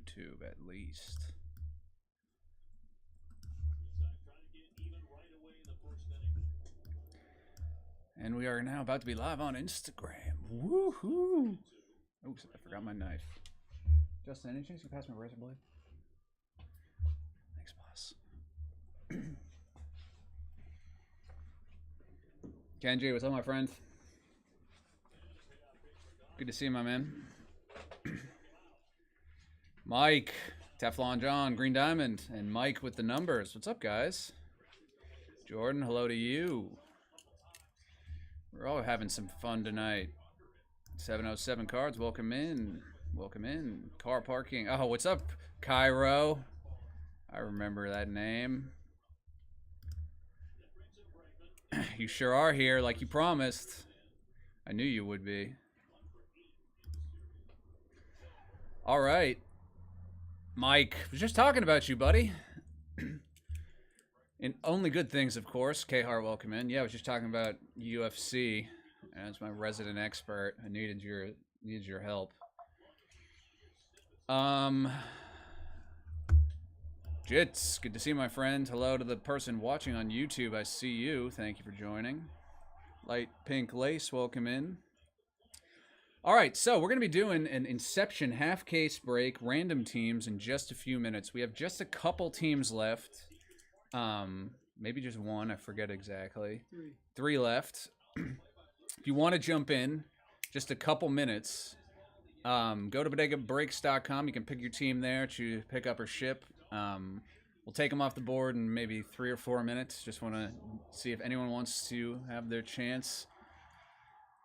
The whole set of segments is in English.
YouTube at least. And we are now about to be live on Instagram. Woohoo! Oops, I forgot my knife. Justin, any chance you pass my razor blade? Thanks, boss. Kenji, what's up, my friend? Good to see you, my man. Mike, Teflon John, Green Diamond, and Mike with the numbers. What's up, guys? Jordan, hello to you. We're all having some fun tonight. 707 cards, welcome in. Welcome in. Car parking. Oh, what's up, Cairo? I remember that name. You sure are here, like you promised. I knew you would be. All right. Mike, was just talking about you, buddy. And only good things, of course. K-Hart, welcome in. Yeah, I was just talking about UFC. As my resident expert, I needed your help. Jits, good to see you, my friend. Hello to the person watching on YouTube. I see you. Thank you for joining. Light Pink Lace, welcome in. All right, so we're going to be doing an Inception half case break, random teams in just a few minutes. We have just a couple teams left. Maybe just one, I forget exactly. Three left. If you want to jump in, just a couple minutes, go to bodegabreaks.com. You can pick your team there to pick up or ship. We'll take them off the board in maybe 3 or 4 minutes. Just want to see if anyone wants to have their chance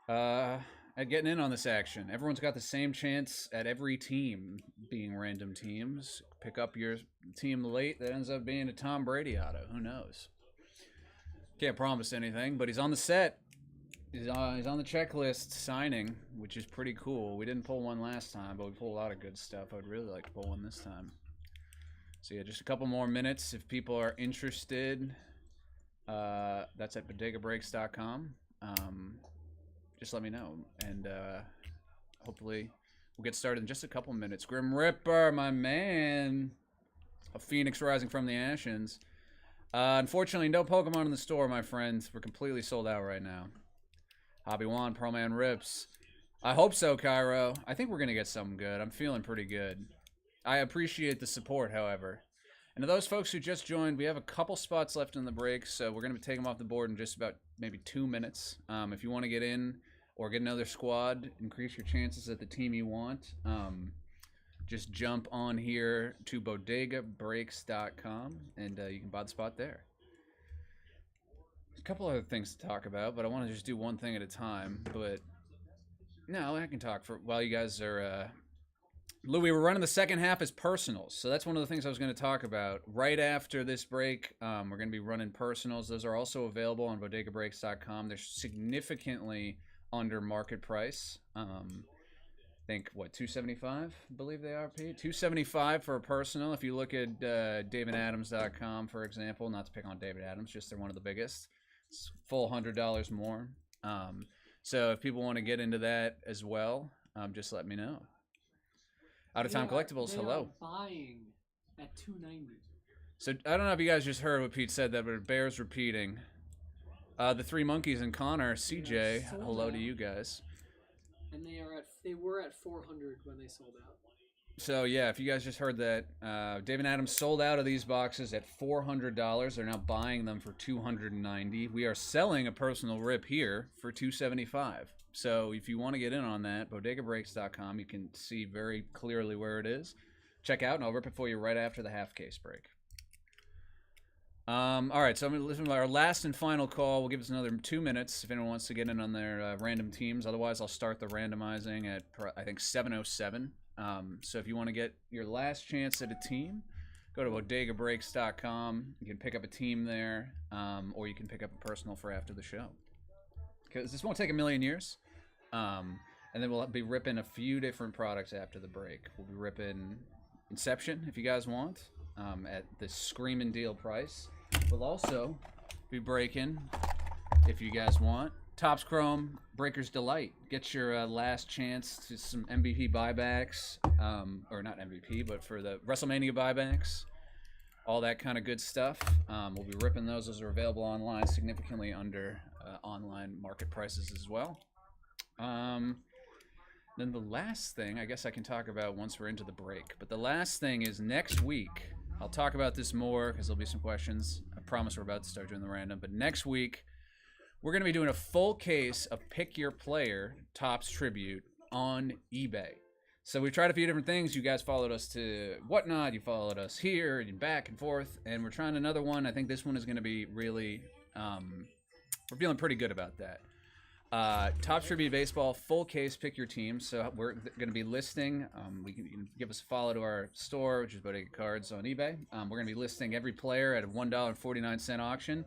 at getting in on this action. Everyone's got the same chance at every team being random teams. Pick up your team late, that ends up being a Tom Brady auto. Who knows? Can't promise anything, but he's on the set. He's on the checklist signing, which is pretty cool. We didn't pull one last time, but we pulled a lot of good stuff. I would really like to pull one this time. So yeah, just a couple more minutes if people are interested. That's at bodegabreaks.com. Just let me know, and hopefully we'll get started in just a couple minutes. Grim Ripper, my man. A phoenix rising from the ashes. Unfortunately, no Pokemon in the store, my friends. We're completely sold out right now. Hobby Juan, Pro Man Rips. I hope so, Cairo. I think we're going to get something good. I'm feeling pretty good. I appreciate the support, however. And to those folks who just joined, we have a couple spots left in the break, so we're going to be taking them off the board in just about maybe 2 minutes. If you want to get in or get another squad, increase your chances at the team you want, just jump on here to bodegabreaks.com, and you can buy the spot there. A couple other things to talk about, but I want to just do one thing at a time. But no, I can talk for while you guys are. Louis, we're running the second half as personals, so that's one of the things I was going to talk about right after this break. We're going to be running personals. Those are also available on bodegabreaks.com. They're significantly under market price. I think what, $275? I believe they are, Pete. $275 for a personal. If you look at davidadams.com, for example, not to pick on David Adams, just they're one of the biggest. It's full $100 more. So if people want to get into that as well, just let me know. Out of Time Collectibles, hello. Buying at $290. So I don't know if you guys just heard what Pete said, that but it bears repeating. The Three Monkeys and Connor, CJ, hello to you guys. And they were at 400 when they sold out. So yeah, if you guys just heard that, David Adams sold out of these boxes at $400. They're now buying them for $290. We are selling a personal rip here for $275. So if you want to get in on that, bodegabreaks.com, you can see very clearly where it is. Check out, and I'll rip it for you right after the half case break. All right, so I'm going to listen to our last and final call. We'll give us another 2 minutes if anyone wants to get in on their random teams. Otherwise, I'll start the randomizing at, I think, 7:07. So if you want to get your last chance at a team, go to bodegabreaks.com. You can pick up a team there, or you can pick up a personal for after the show. Because this won't take a million years. And then we'll be ripping a few different products after the break. We'll be ripping Inception, if you guys want, at the screaming deal price. We'll also be breaking, if you guys want, Topps Chrome Breakers Delight. Get your last chance to some MVP buybacks, or not MVP, but for the WrestleMania buybacks. All that kind of good stuff. We'll be ripping those. Those are available online, significantly under online market prices as well. Then the last thing, I guess I can talk about once we're into the break. But the last thing is next week. I'll talk about this more because there'll be some questions. I promise we're about to start doing the random. But next week, we're going to be doing a full case of Pick Your Player Topps Tribute on eBay. So we tried a few different things. You guys followed us to Whatnot. You followed us here and back and forth. And we're trying another one. I think this one is going to be really, we're feeling pretty good about that. Topps Tribute Baseball, full case, pick your team. So we're going to be listing, you can give us a follow to our store, which is Bodega Cards on eBay. We're going to be listing every player at a $1.49 auction.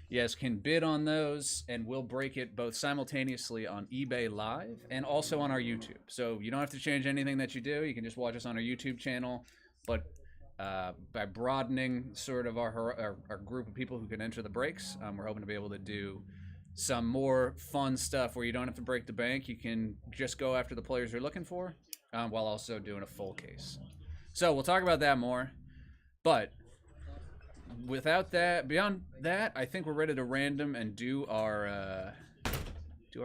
You guys can bid on those, and we'll break it both simultaneously on eBay Live and also on our YouTube. So you don't have to change anything that you do. You can just watch us on our YouTube channel. But by broadening sort of our group of people who can enter the breaks, we're hoping to be able to do some more fun stuff where you don't have to break the bank. You can just go after the players you're looking for while also doing a full case. So we'll talk about that more. But without that, beyond that, I think we're ready to random and do our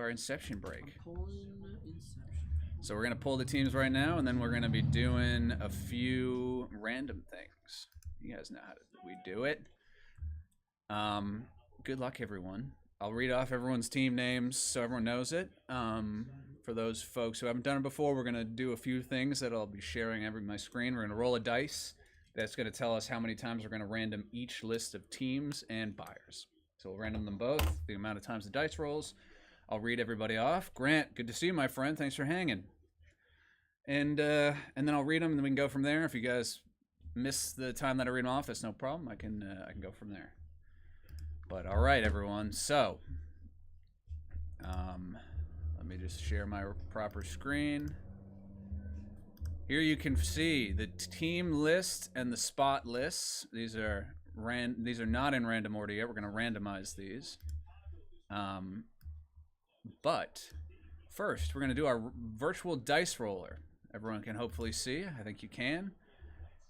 Inception break. So we're going to pull the teams right now, and then we're going to be doing a few random things. You guys know how we do it. Good luck, everyone. I'll read off everyone's team names so everyone knows it. For those folks who haven't done it before, we're going to do a few things that I'll be sharing over my screen. We're going to roll a dice. That's going to tell us how many times we're going to random each list of teams and buyers. So we'll random them both, the amount of times the dice rolls. I'll read everybody off. Grant, good to see you, my friend. Thanks for hanging. And then I'll read them, and then we can go from there. If you guys miss the time that I read them off, that's no problem. I can go from there. But all right, everyone. So let me just share my proper screen. Here you can see the team list and the spot lists. These are not in random order yet. We're going to randomize these. But first, we're going to do our virtual dice roller. Everyone can hopefully see. I think you can.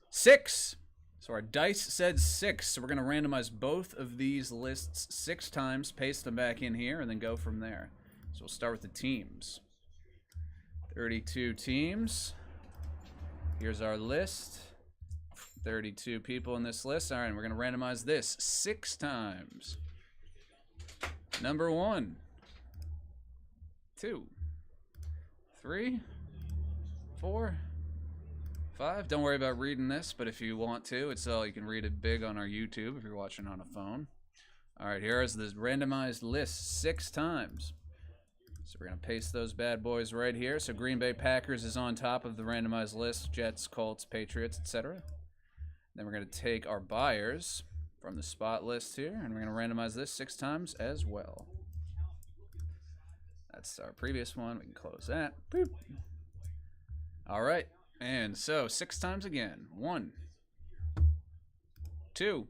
6. So our dice said 6. So we're going to randomize both of these lists 6 times, paste them back in here, and then go from there. So we'll start with the teams. 32 teams. Here's our list. 32 people in this list. All right, and we're going to randomize this 6 times. Number 1, 2, 3, 4, 5. Don't worry about reading this, but if you want to, you can read it big on our YouTube if you're watching on a phone. All right, here is the randomized list 6 times. So we're going to paste those bad boys right here. So Green Bay Packers is on top of the randomized list. Jets, Colts, Patriots, etc. Then we're going to take our buyers from the spot list here, and we're going to randomize this 6 times as well. That's our previous one. We can close that. Boop. All right. And so 6 times again. 1, 2,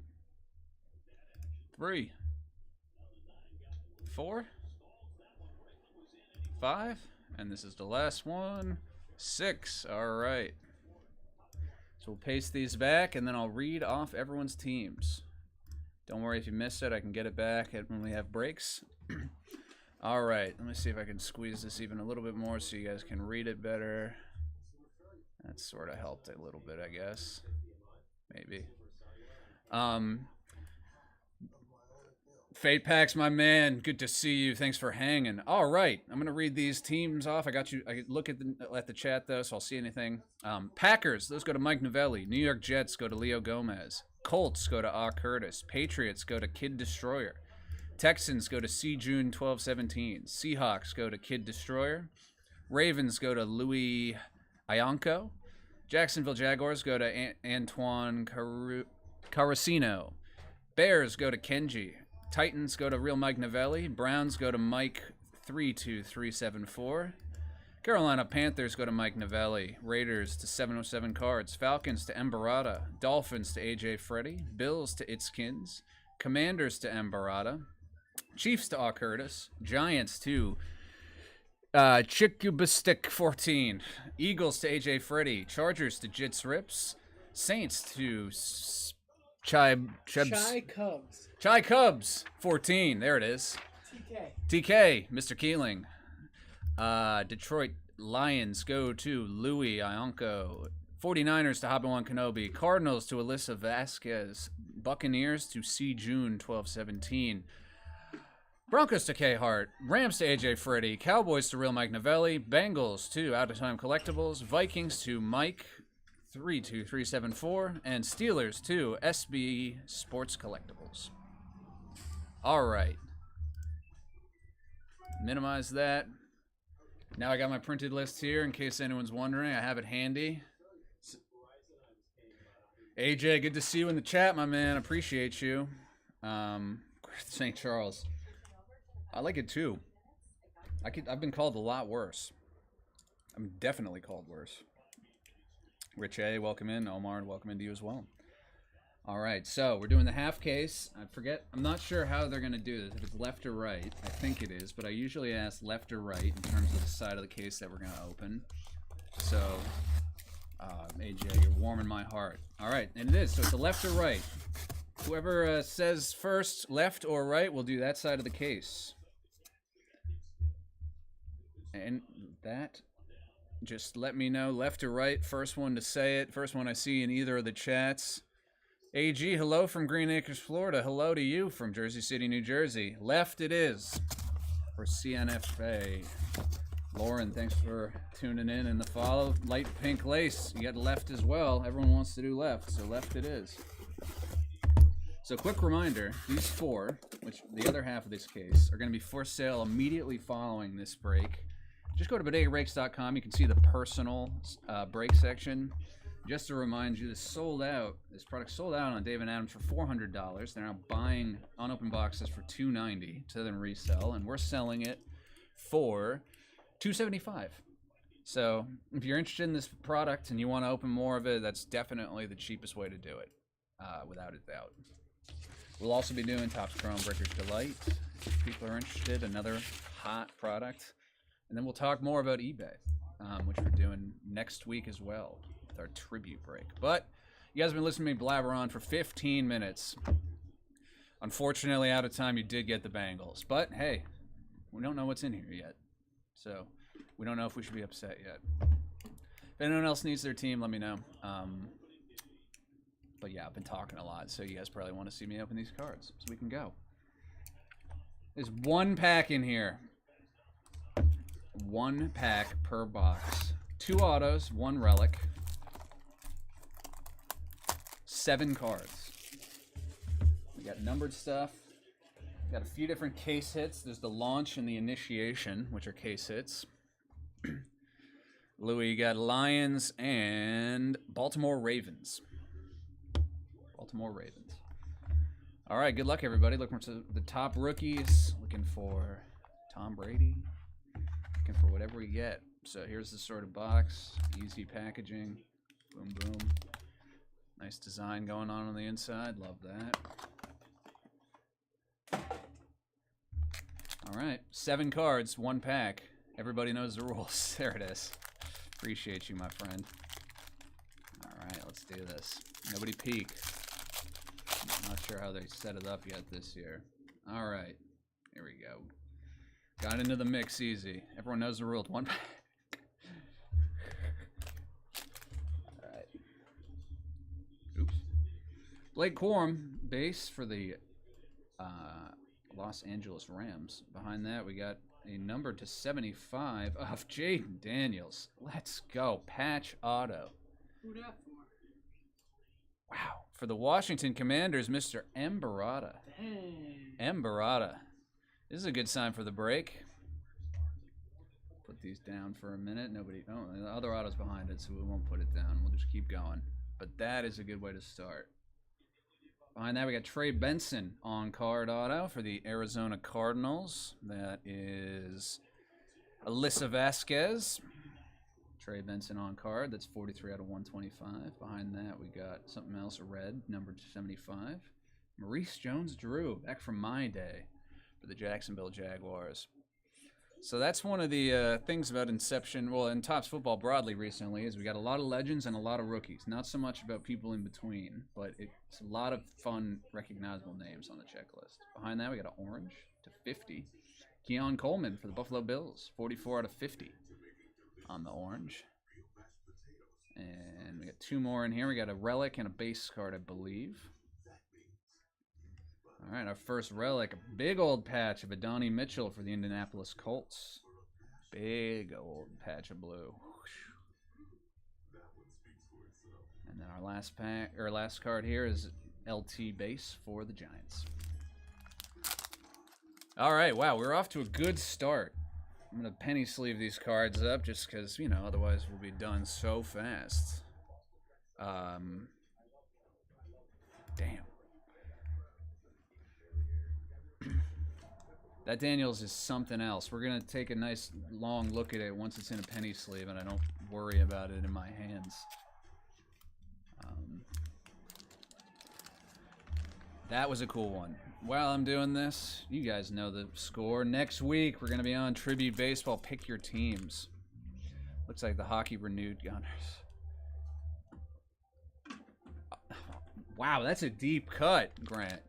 3, 4, 5, and this is the last one. 6. All right. So we'll paste these back, and then I'll read off everyone's teams. Don't worry if you missed it. I can get it back when we have breaks. All right. Let me see if I can squeeze this even a little bit more so you guys can read it better. That sort of helped a little bit, I guess. Maybe. Fate Packs, my man. Good to see you. Thanks for hanging. All right. I'm going to read these teams off. I got you. I look at the chat, though, so I'll see anything. Packers, those go to Mike Novelli. New York Jets go to Leo Gomez. Colts go to Ah Curtis. Patriots go to Kid Destroyer. Texans go to C. June 1217. Seahawks go to Kid Destroyer. Ravens go to Louis Ianco. Jacksonville Jaguars go to Antoine Carrasino. Bears go to Kenji. Titans go to Real Mike Novelli. Browns go to Mike 32374. Carolina Panthers go to Mike Novelli. Raiders to 707 Cards. Falcons to Embarada. Dolphins to AJ Freddy. Bills to Itskins. Commanders to Embarada. Chiefs to R. Curtis. Giants to Chickubistic 14. Eagles to AJ Freddy. Chargers to Jits Rips. Saints to Chai Cubs. Chai Cubs 14. There it is. TK, Mr. Keeling. Detroit Lions go to Louis Ionco. 49ers to Hobby-Wan Kenobi. Cardinals to Alyssa Vasquez. Buccaneers to C. June 1217. Broncos to K. Hart. Rams to AJ Freddy. Cowboys to Real Mike Novelli. Bengals to Out of Time Collectibles. Vikings to Mike 32374. And Steelers to SB Sports Collectibles. All right. Minimize that. Now I got my printed list here in case anyone's wondering. I have it handy. AJ, good to see you in the chat, my man. Appreciate you. St. Charles. I like it too. I've been called a lot worse. I'm definitely called worse. Rich A, welcome in. Omar, welcome into you as well. All right, so we're doing the half case. I'm not sure how they're going to do this, if it's left or right. I think it is, but I usually ask left or right in terms of the side of the case that we're going to open. So, AJ, you're warming my heart. All right, and it is, so it's a left or right. Whoever says first, left or right, will do that side of the case. And that, just let me know, left or right, first one to say it, first one I see in either of the chats. AG, hello from Green Acres, Florida. Hello to you from Jersey City, New Jersey. Left it is for CNFA. Lauren, thanks for tuning in and the follow. Light pink lace, you got left as well. Everyone wants to do left, so left it is. So quick reminder, these four, which the other half of this case, are going to be for sale immediately following this break. Just go to bodegabreaks.com. You can see the personal break section. Just to remind you, this product sold out on Dave & Adams for $400. They're now buying unopened boxes for $290 to then resell, and we're selling it for $275. So if you're interested in this product and you want to open more of it, that's definitely the cheapest way to do it, without a doubt. We'll also be doing Topps Chrome Breakers Delight, if people are interested, another hot product. And then we'll talk more about eBay, which we're doing next week as well. Our tribute break. But you guys have been listening to me blabber on for 15 minutes. Unfortunately, out of time, you did get the Bengals. But hey, we don't know what's in here yet. So we don't know if we should be upset yet. If anyone else needs their team, let me know. But yeah, I've been talking a lot, so you guys probably want to see me open these cards. So we can go. There's one pack in here. One pack per box. 2 autos, 1 relic. 7 cards. We got numbered stuff. We got a few different case hits. There's the launch and the initiation, which are case hits. Louis, you got Lions and Baltimore Ravens. Baltimore Ravens. All right, good luck, everybody. Looking for the top rookies. Looking for Tom Brady. Looking for whatever we get. So here's the sort of box. Easy packaging. Boom, boom. Nice design going on the inside. Love that. All right. 7 cards, 1 pack. Everybody knows the rules. There it is. Appreciate you, my friend. All right, let's do this. Nobody peek. Not sure how they set it up yet this year. All right. Here we go. Got into the mix easy. Everyone knows the rules. 1 pack. Blake Corum, base for the Los Angeles Rams. Behind that, we got a number to 75 of Jaden Daniels. Let's go. Patch auto. Who that for? Wow. For the Washington Commanders, Mr. M. Barada. Dang. M. Barada. This is a good sign for the break. Put these down for a minute. Oh, the other auto's behind it, so we won't put it down. We'll just keep going. But that is a good way to start. Behind that, we got Trey Benson on card auto for the Arizona Cardinals. That is Alyssa Vasquez. Trey Benson on card. That's 43 out of 125. Behind that, we got something else, red, number 75. Maurice Jones-Drew, back from my day. for the Jacksonville Jaguars. So that's one of the things about Inception, well, in Topps football broadly recently, is we got a lot of legends and a lot of rookies. Not so much about people in between, but it's a lot of fun, recognizable names on the checklist. Behind that, we got an orange to 50. Keon Coleman for the Buffalo Bills, 44 out of 50 on the orange. And we got two more in here. We got a relic and a base card, I believe. All right, our first relic, a big old patch of Adonai Mitchell for the Indianapolis Colts. Big old patch of blue. And then our last card here is LT base for the Giants. All right, wow, we're off to a good start. I'm going to penny sleeve these cards up just because, you know, otherwise we'll be done so fast. Damn. That Daniels is something else. We're going to take a nice long look at it once it's in a penny sleeve and I don't worry about it in my hands. That was a cool one. While I'm doing this, you guys know the score. Next week, we're going to be on Tribute Baseball. Pick your teams. Looks like the hockey renewed Gunners. Wow, that's a deep cut, Grant.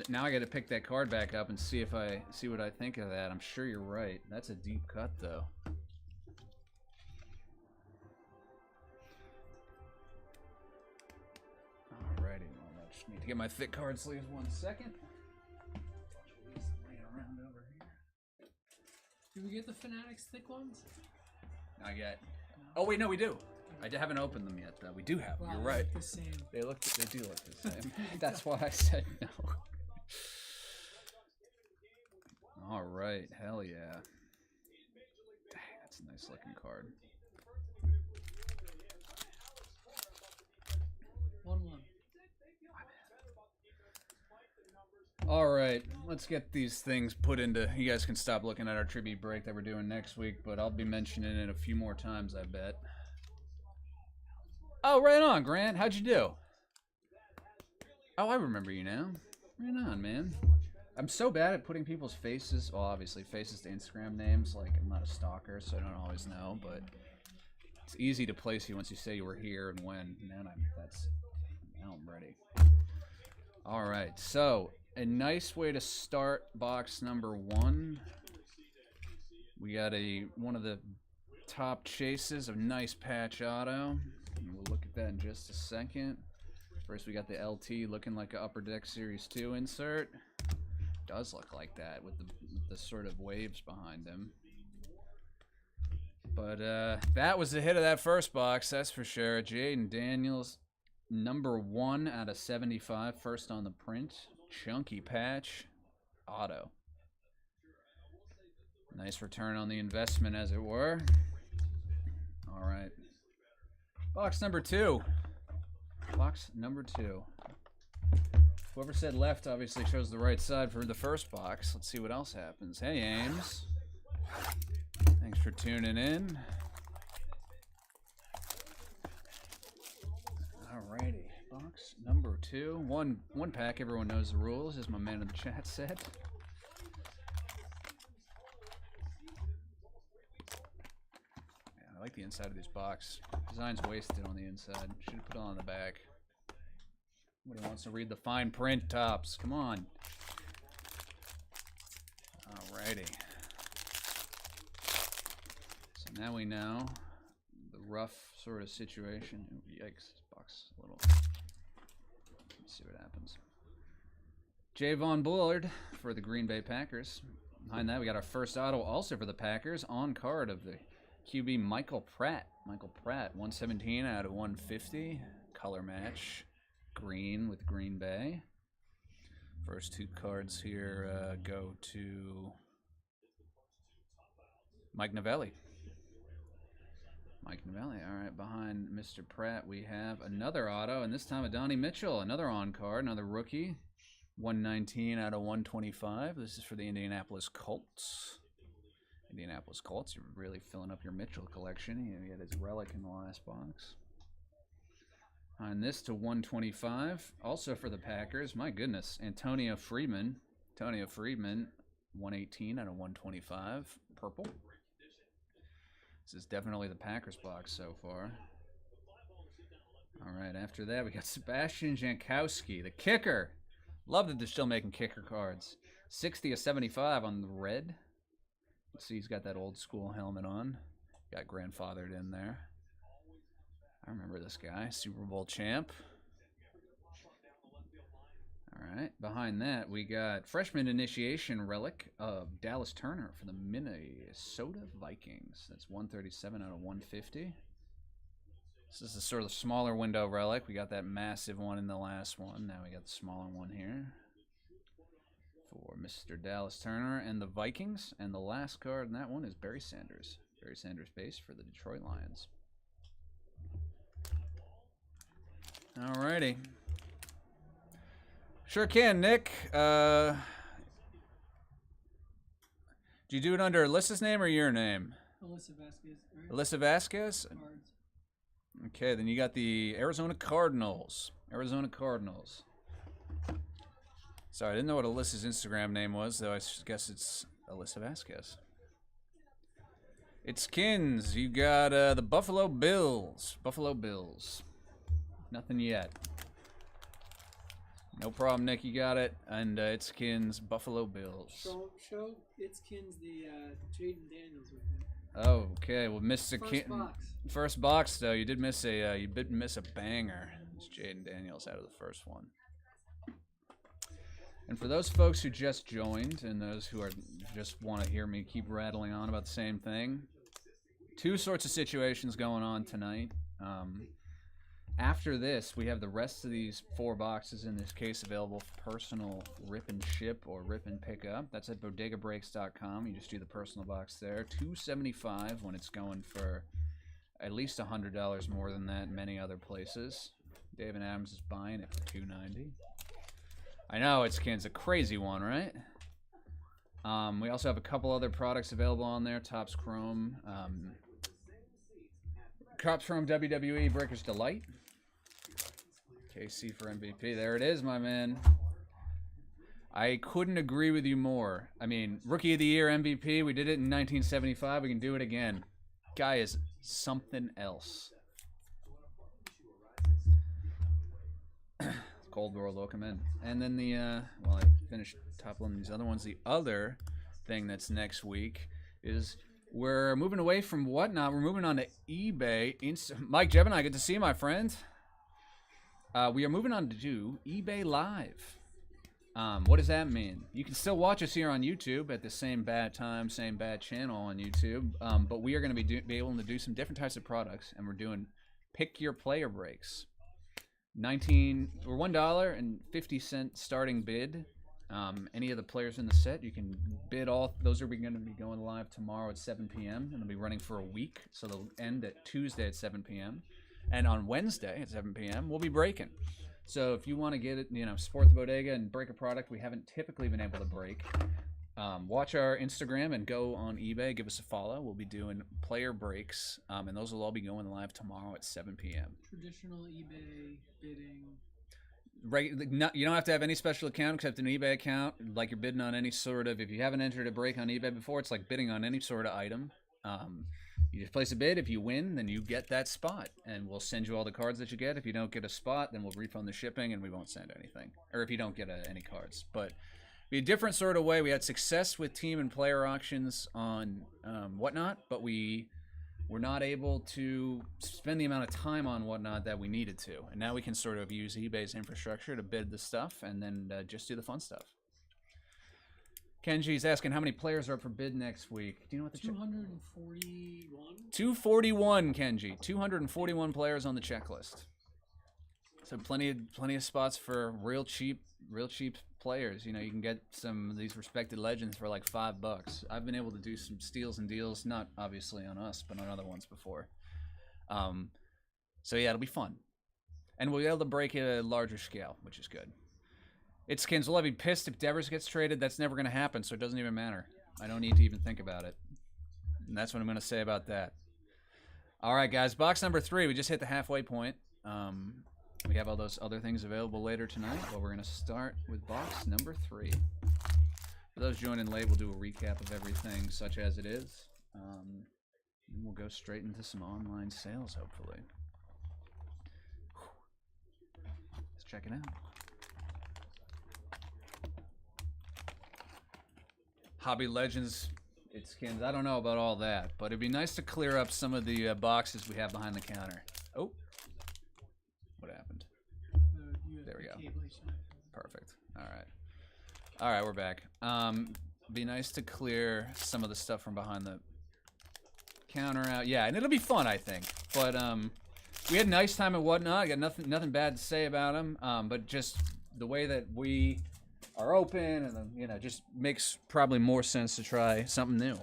Now I got to pick that card back up and see what I think of that. I'm sure you're right. That's a deep cut, though. Alrighty, well, I just need to get my thick card sleeves 1 second. Laying around over here. Did we get the Fanatics thick ones? Not yet. Oh wait, no, we do. I haven't opened them yet, though. We do have them. Wow, You're right. the same. They do look the same. That's why I said no. All right, hell yeah. Dang, that's a nice looking card. 1-1. All right, let's get these things put into. You guys can stop looking at our tribute break that we're doing next week, but I'll be mentioning it a few more times, I bet. Oh, right on, Grant. How'd you do? Oh, I remember you now. Right on, man. I'm so bad at putting people's faces, well, obviously faces to Instagram names. Like, I'm not a stalker, so I don't always know, but it's easy to place you once you say you were here and when. Man, now I'm ready. All right, so a nice way to start box number 1. We got one of the top chases of nice patch auto. And we'll look at that in just a second. First, we got the LT looking like an Upper Deck Series 2 insert. Does look like that with the sort of waves behind him. But that was the hit of that first box, that's for sure. Jaden Daniels, number 1 out of 75, first on the print. Chunky patch, auto. Nice return on the investment, as it were. All right. Box number 2. Box number 2. Whoever said left obviously chose the right side for the first box. Let's see what else happens. Hey, Ames. Thanks for tuning in. Alrighty. Box number 2. One pack. Everyone knows the rules, as my man in the chat said. Yeah, I like the inside of this box. Design's wasted on the inside. Should have put it on the back. Nobody wants to read the fine print, Tops. Come on. Alrighty. So now we know the rough sort of situation. Ooh, yikes, this box a little. Let's see what happens. Javon Bullard for the Green Bay Packers. Behind that, we got our first auto also for the Packers. On card of the QB Michael Pratt. Michael Pratt, 117 out of 150. Color match. Green with Green Bay. First 2 cards here go to Mike Novelli. Mike Novelli. All right, behind Mr. Pratt, we have another auto, and this time Adonai Mitchell, another on card, another rookie. 119 out of 125. This is for the Indianapolis Colts. Indianapolis Colts, you're really filling up your Mitchell collection. You had his relic in the last box. And this to 125, also for the Packers. My goodness, Antonio Freeman. Antonio Freeman, 118 out of 125. Purple. This is definitely the Packers box so far. All right, after that, we got Sebastian Jankowski, the kicker. Love that they're still making kicker cards. 60 of 75 on the red. Let's see, he's got that old school helmet on. Got grandfathered in there. I remember this guy, Super Bowl champ. All right, behind that, we got freshman initiation relic of Dallas Turner for the Minnesota Vikings. That's 137 out of 150. This is the sort of smaller window relic. We got that massive one in the last one. Now we got the smaller one here for Mr. Dallas Turner and the Vikings. And the last card in that one is Barry Sanders. Barry Sanders base for the Detroit Lions. Alrighty. Sure can, Nick. Do you do it under Alyssa's name or your name? Alyssa Vasquez. Right? Alyssa Vasquez? Cards. Okay, then you got the Arizona Cardinals. Arizona Cardinals. Sorry, I didn't know what Alyssa's Instagram name was, though I guess it's Alyssa Vasquez. It's Kins. You got the Buffalo Bills. Buffalo Bills. Nothing yet. No problem, Nick. You got it. And it's Kins, Buffalo Bills. Show Itzkins the Jaden Daniels with me. Oh, okay. Well, Mr. First Kins. box. First box, though. You did miss a banger. It's Jaden Daniels out of the first one. And for those folks who just joined and those who are just want to hear me keep rattling on about the same thing, two sorts of situations going on tonight. After this, we have the rest of these 4 boxes in this case available for personal rip and ship or rip and pick up. That's at bodegabreaks.com. You just do the personal box there. $275 when it's going for at least $100 more than that in many other places. David Adams is buying it for $290. I know it's a crazy one, right? We also have a couple other products available on there. Topps Chrome, Topps Chrome WWE Breaker's Delight. KC for MVP. There it is, my man. I couldn't agree with you more. I mean, Rookie of the Year MVP. We did it in 1975. We can do it again. Guy is something else. Cold World, welcome in. And then the, well, I finished toppling these other ones. The other thing that's next week is we're moving away from Whatnot. We're moving on to eBay. Mike Gemini, good to see you, my friend. We are moving on to do eBay Live. What does that mean? You can still watch us here on YouTube at the same bad time, same bad channel on YouTube, but we are going to be able to do some different types of products, and we're doing pick your player breaks. We're $1.50 starting bid. Any of the players in the set, you can bid all. Those are going to be going live tomorrow at 7 p.m. and they'll be running for a week, so they'll end at Tuesday at 7 p.m. And on Wednesday at 7 p.m. we'll be breaking. So if you want to get it, support the bodega and break a product we haven't typically been able to break, watch our Instagram and go on eBay. Give us a follow. We'll be doing player breaks, and those will all be going live tomorrow at 7 p.m. Traditional eBay bidding. Right, you don't have to have any special account except an eBay account. Like you're bidding on any sort of. If you haven't entered a break on eBay before, it's like bidding on any sort of item. You just place a bid. If you win, then you get that spot, and we'll send you all the cards that you get. If you don't get a spot, then we'll refund the shipping, and we won't send anything. Or if you don't get any cards, but be a different sort of way. We had success with team and player auctions on Whatnot, but we were not able to spend the amount of time on Whatnot that we needed to, and now we can sort of use eBay's infrastructure to bid the stuff, and then just do the fun stuff. Kenji's asking how many players are up for bid next week. Do you know what the 241? 241, Kenji. 241 players on the checklist. So plenty of spots for real cheap players. You can get some of these respected legends for like $5. I've been able to do some steals and deals, not obviously on us, but on other ones before. So yeah, it'll be fun. And we'll be able to break it at a larger scale, which is good. It's Skins. Will I be pissed if Devers gets traded? That's never going to happen, so it doesn't even matter. I don't need to even think about it. And that's what I'm going to say about that. All right, guys. Box number 3. We just hit the halfway point. We have all those other things available later tonight, but we're going to start with box number 3. For For those joining late, we'll do a recap of everything such as it is. And we'll go straight into some online sales, hopefully. Let's check it out. Hobby Legends, it's skins. I don't know about all that, but it'd be nice to clear up some of the boxes we have behind the counter. Oh, what happened? There we go. Perfect. All right, we're back. Be nice to clear some of the stuff from behind the counter out. Yeah, and it'll be fun, I think. But we had nice time and whatnot. Got nothing bad to say about them. But just the way that we are open, and you know, just makes probably more sense to try something new.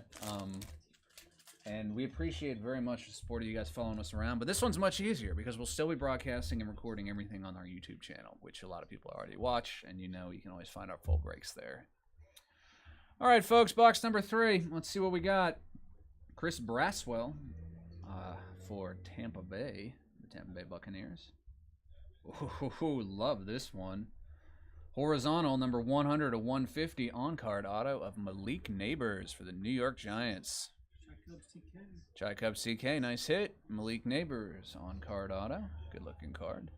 And we appreciate very much the support of you guys following us around. But this one's much easier because we'll still be broadcasting and recording everything on our YouTube channel, which a lot of people already watch, and you know you can always find our full breaks there. All right, folks, box number 3. Let's see what we got. Chris Braswell for Tampa Bay, the Tampa Bay Buccaneers. Ooh, love this one. Horizontal, number 100 to 150, on-card auto of Malik Neighbors for the New York Giants. Chai Cub CK, nice hit. Malik Neighbors, on-card auto. Good-looking card.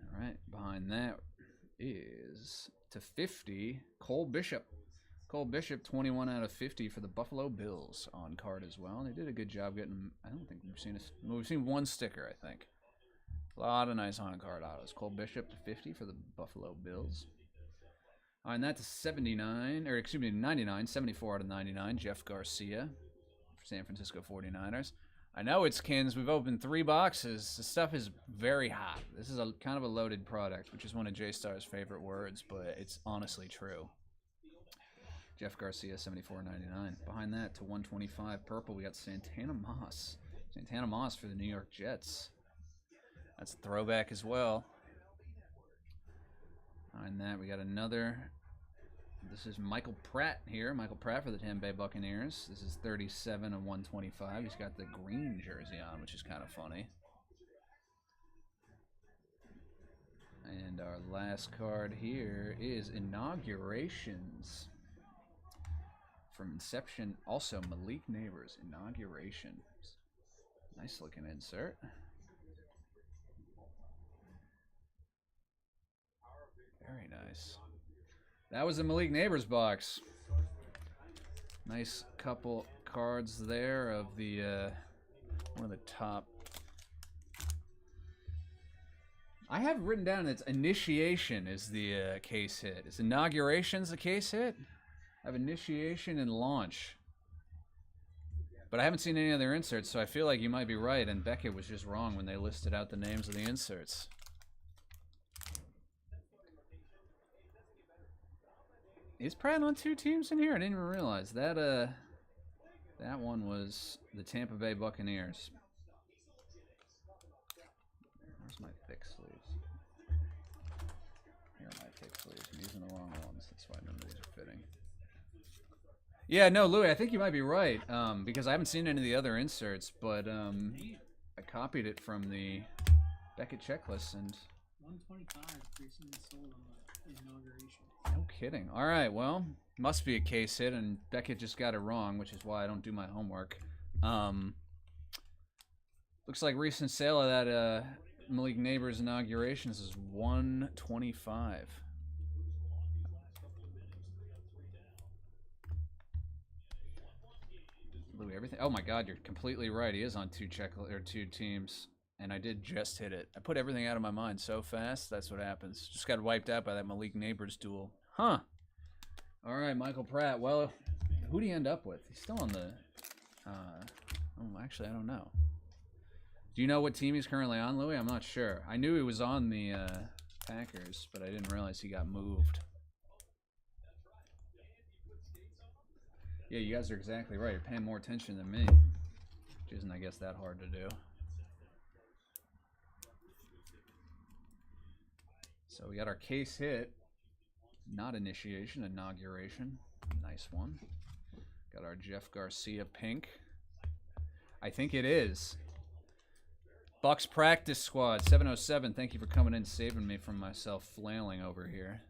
All right, behind that is to 50, Cole Bishop. Cole Bishop, 21 out of 50 for the Buffalo Bills, on-card as well. They did a good job getting, I don't think we've seen one sticker, I think. A lot of nice on-card autos. Cole Bishop to 50 for the Buffalo Bills. All right, and that to 79, or excuse me, 99, 74 out of 99, Jeff Garcia for San Francisco 49ers. I know it's Kins. We've opened 3 boxes. The stuff is very hot. This is a kind of a loaded product, which is one of J-Star's favorite words, but it's honestly true. Jeff Garcia, 74.99. Behind that to 125 purple, we got Santana Moss. Santana Moss for the New York Jets. That's a throwback as well. Behind that, we got another. This is Michael Pratt here. Michael Pratt for the Tampa Bay Buccaneers. This is 37 of 125. He's got the green jersey on, which is kind of funny. And our last card here is Inaugurations. From Inception, also Malik Neighbors, Inaugurations. Nice looking insert. Very nice. That was the Malik Neighbors box. Nice couple cards there of the one of the top. I have written down it's Initiation is the case hit. Is Inaugurations the case hit? I have Initiation and Launch. But I haven't seen any other inserts, so I feel like you might be right, and Beckett was just wrong when they listed out the names of the inserts. Is Pratt on 2 teams in here? I didn't even realize that. That one was the Tampa Bay Buccaneers. Where's my thick sleeves? Here are my thick sleeves. I'm using the wrong ones. That's why none of these are fitting. Yeah, no, Louis, I think you might be right. Because I haven't seen any of the other inserts, but I copied it from the Beckett checklist and 125 recently sold on the inauguration. No kidding. All right, well, must be a case hit, and Beckett just got it wrong, which is why I don't do my homework. Looks like recent sale of that Malik Neighbors Inaugurations is 125. Louis, everything. Oh my God, you're completely right. He is on 2 teams. And I did just hit it. I put everything out of my mind so fast, that's what happens. Just got wiped out by that Malik Neighbors duel. Huh. All right, Michael Pratt. Well, who do you end up with? He's still on the... oh, actually, I don't know. Do you know what team he's currently on, Louis? I'm not sure. I knew he was on the Packers, but I didn't realize he got moved. Yeah, you guys are exactly right. You're paying more attention than me. Which isn't, I guess, that hard to do. So we got our case hit, not Initiation, Inauguration. Nice one. Got our Jeff Garcia pink. I think it is. Bucks Practice Squad, 707. Thank you for coming in, saving me from myself flailing over here.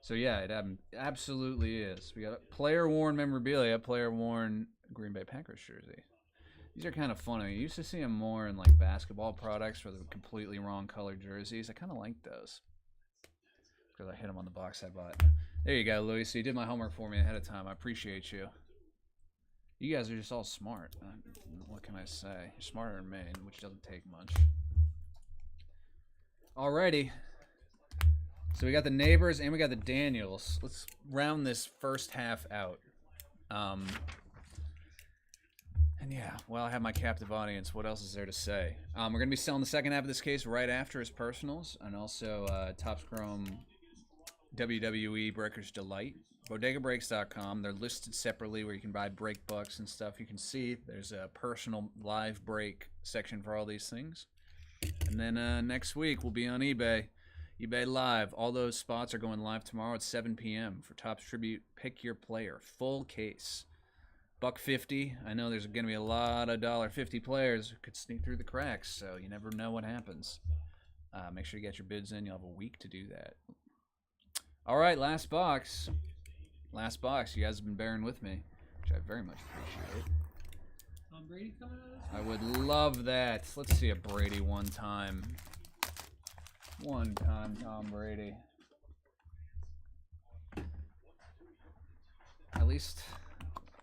So yeah, it absolutely is. We got a player-worn memorabilia, player-worn Green Bay Packers jersey. These are kind of funny. I used to see them more in like basketball products for the completely wrong colored jerseys. I kind of like those because I hit them on the box I bought. There you go, Louis. So you did my homework for me ahead of time. I appreciate you. You guys are just all smart. What can I say? You're smarter than me, which doesn't take much. Alrighty. So we got the Neighbors and we got the Daniels. Let's round this first half out. And yeah, well, I have my captive audience. What else is there to say? We're going to be selling the second half of this case right after his personals, and also Topps Chrome WWE Breaker's Delight. BodegaBreaks.com. They're listed separately where you can buy break bucks and stuff. You can see there's a personal live break section for all these things. And then next week we'll be on eBay. eBay Live. All those spots are going live tomorrow at 7 p.m. for Topps Tribute. Pick your player. Full case. $1.50. I know there's going to be a lot of $1.50 players who could sneak through the cracks, so you never know what happens. Make sure you get your bids in. You'll have a week to do that. All right, last box. Last box. You guys have been bearing with me, which I very much appreciate. Tom Brady coming out of this? I would love that. Let's see a Brady one time. One time, Tom Brady. At least...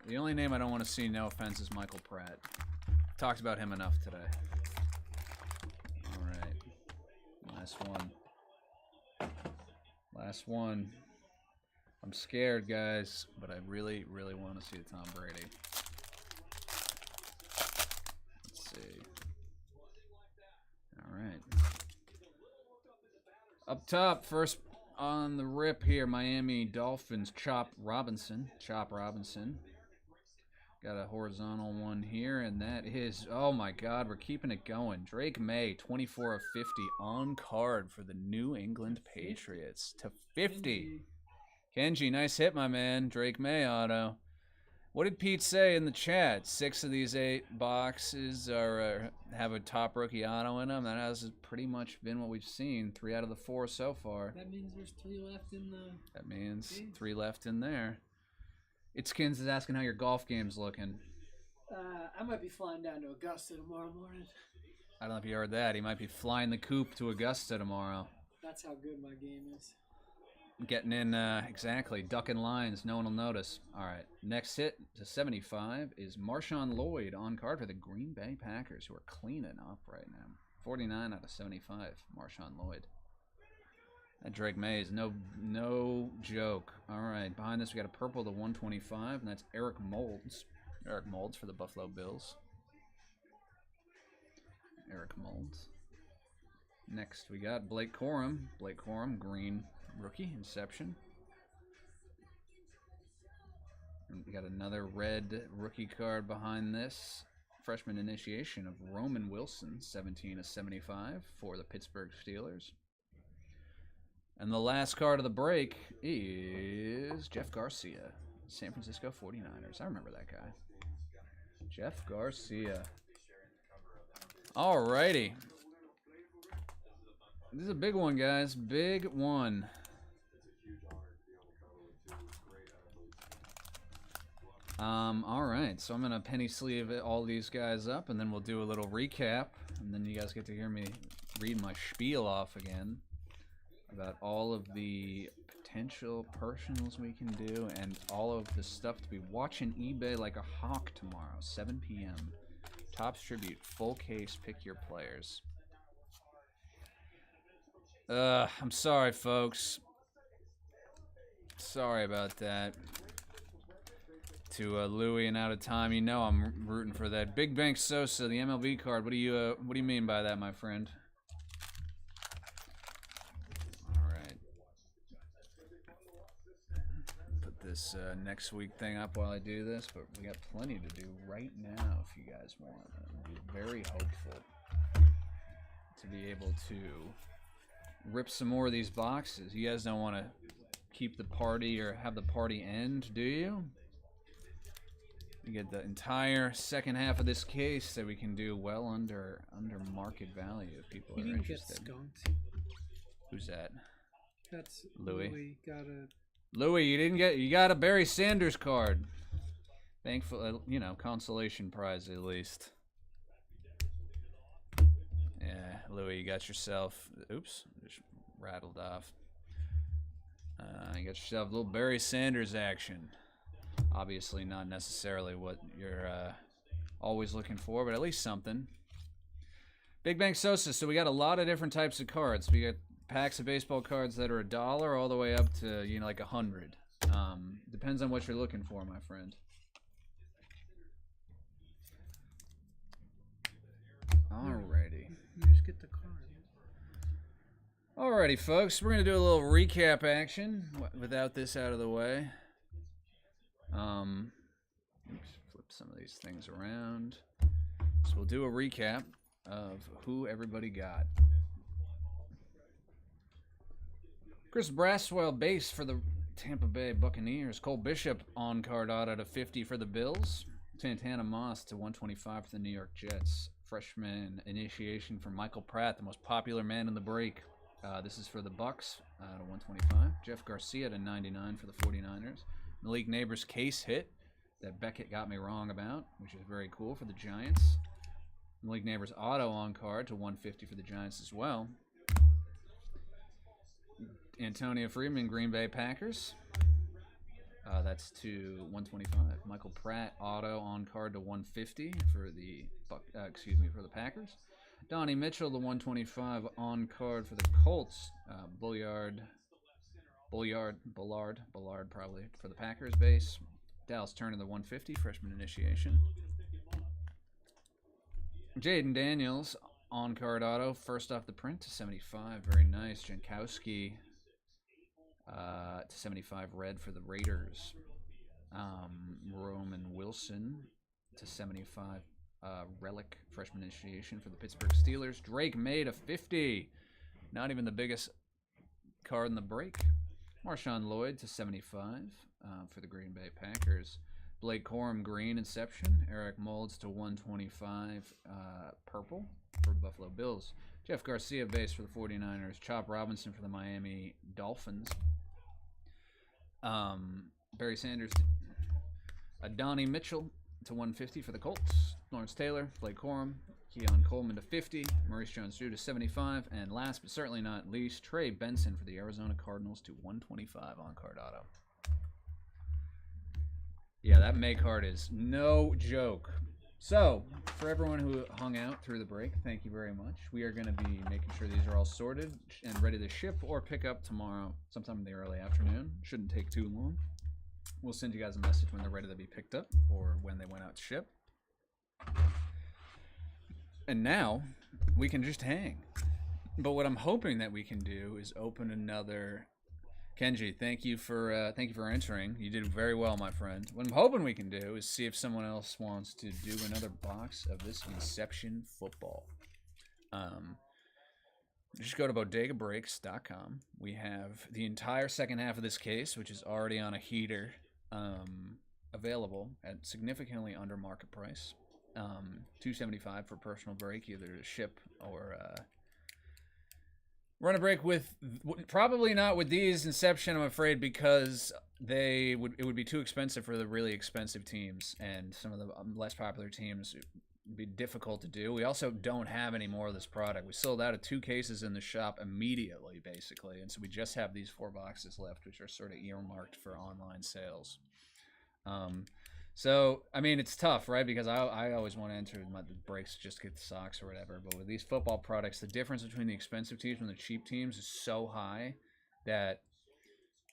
the only name I don't want to see, no offense, is Michael Pratt. Talked about him enough today. All right. Last one. Last one. I'm scared, guys, but I really, really want to see the Tom Brady. Let's see. All right. Up top, first on the rip here, Miami Dolphins, Chop Robinson. Got a horizontal one here, and that is, oh my God, we're keeping it going. Drake May, 24 of 50 on card for the New England Patriots to 50. Kenji, nice hit, my man. Drake May auto. What did Pete say in the chat? 6 of these 8 boxes are have a top rookie auto in them. That has pretty much been what we've seen. 3 out of the 4 so far. That means there's 3 left in the... That means 3 left in there. Itskins is asking how your golf game's looking. I might be flying down to Augusta tomorrow morning. I don't know if you heard that. He might be flying the coop to Augusta tomorrow. That's how good my game is. Getting in, exactly, ducking lines. No one will notice. All right, next hit to 75 is Marshawn Lloyd on card for the Green Bay Packers, who are cleaning up right now. 49 out of 75, Marshawn Lloyd. That Drake May is no joke. All right, behind this we got a purple to 125, and that's Eric Moulds. Eric Moulds for the Buffalo Bills. Eric Moulds. Next we got Blake Corum. Blake Corum, green rookie, Inception. And we got another red rookie card behind this. Freshman initiation of Roman Wilson, 17 of 75 for the Pittsburgh Steelers. And the last card of the break is Jeff Garcia, San Francisco 49ers. I remember that guy. Jeff Garcia. Alrighty. This is a big one, guys. Big one. Alright, so I'm going to penny sleeve all these guys up, and then we'll do a little recap, and then you guys get to hear me read my spiel off again about all of the potential personals we can do and all of the stuff to be watching eBay like a hawk tomorrow, 7 p.m. Topps Tribute, full case, pick your players. I'm sorry, folks. Sorry about that. To Louis and out of time, you know I'm rooting for that. Big Bank Sosa, the MLB card. What do you mean by that, my friend? All right. Put this next week thing up while I do this, but we got plenty to do right now if you guys want. I'd be very hopeful to be able to rip some more of these boxes. You guys don't want to keep the party or have the party end, do you? We get the entire second half of this case that we can do well under market value if people are interested. Get skunked. Who's that? That's Louis. Louis. You got a Barry Sanders card. Thankful, consolation prize at least. Yeah, Louis, you got yourself. Oops, just rattled off. You got yourself a little Barry Sanders action. Obviously, not necessarily what you're always looking for, but at least something. Big Bang Sosa. So we got a lot of different types of cards. We got packs of baseball cards that are $1 all the way up to like 100. Depends on what you're looking for, my friend. Alrighty. You just get the card. Alrighty, folks. We're gonna do a little recap action without this out of the way. Oops, flip some of these things around. So we'll do a recap of who everybody got. Chris Braswell base for the Tampa Bay Buccaneers. Cole Bishop on card auto to 50 for the Bills. Santana Moss to 125 for the New York Jets. Freshman initiation for Michael Pratt, the most popular man in the break. This is for the Bucks to 125. Jeff Garcia to 99 for the 49ers. Malik Neighbors case hit that Beckett got me wrong about, which is very cool for the Giants. Malik Neighbors auto on card to 150 for the Giants as well. Antonio Freeman, Green Bay Packers. That's to 125. Michael Pratt auto on card to 150 for the for the Packers. Donnie Mitchell to 125 on card for the Colts. Bullard probably for the Packers base. Dallas Turner the 150 freshman initiation. Jaden Daniels on card auto first off the print to 75. Very nice. Jankowski to 75 red for the Raiders. Roman Wilson to 75 relic freshman initiation for the Pittsburgh Steelers. Drake May to 50. Not even the biggest card in the break. Marshawn Lloyd to 75 for the Green Bay Packers. Blake Corum green Inception. Eric Moulds to 125 purple for Buffalo Bills. Jeff Garcia base for the 49ers. Chop Robinson for the Miami Dolphins. Barry Sanders. Donnie Mitchell to 150 for the Colts. Lawrence Taylor, Blake Corum, Keon Coleman to 50. Maurice Jones-Drew to 75. And last but certainly not least, Trey Benson for the Arizona Cardinals to 125 on card auto. Yeah, that May card is no joke. So, for everyone who hung out through the break, thank you very much. We are going to be making sure these are all sorted and ready to ship or pick up tomorrow, sometime in the early afternoon. Shouldn't take too long. We'll send you guys a message when they're ready to be picked up or when they went out to ship. And now, we can just hang. But what I'm hoping that we can do is open another... Kenji, thank you for entering. You did very well, my friend. What I'm hoping we can do is see if someone else wants to do another box of this Inception football. Just go to bodegabreaks.com. We have the entire second half of this case, which is already on a heater, available at significantly under market price. $275 for personal break, either to ship or run a break with, probably not with these Inception, I'm afraid, because it would be too expensive for the really expensive teams, and some of the less popular teams would be difficult to do. We also don't have any more of this product. We sold out of 2 cases in the shop immediately, basically, and so we just have these 4 boxes left, which are sort of earmarked for online sales. So, I mean, it's tough, right? Because I always want to enter the breaks just to get the socks or whatever. But with these football products, the difference between the expensive teams and the cheap teams is so high that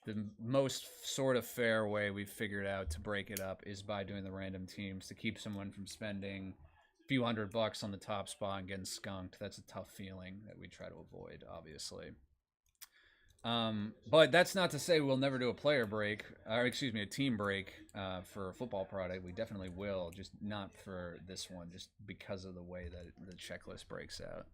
the most sort of fair way we've figured out to break it up is by doing the random teams to keep someone from spending a few $100 on the top spot and getting skunked. That's a tough feeling that we try to avoid, obviously. But that's not to say we'll never do a player break, or excuse me, a team break for a football product. We definitely will, just not for this one, just because of the way that the checklist breaks out.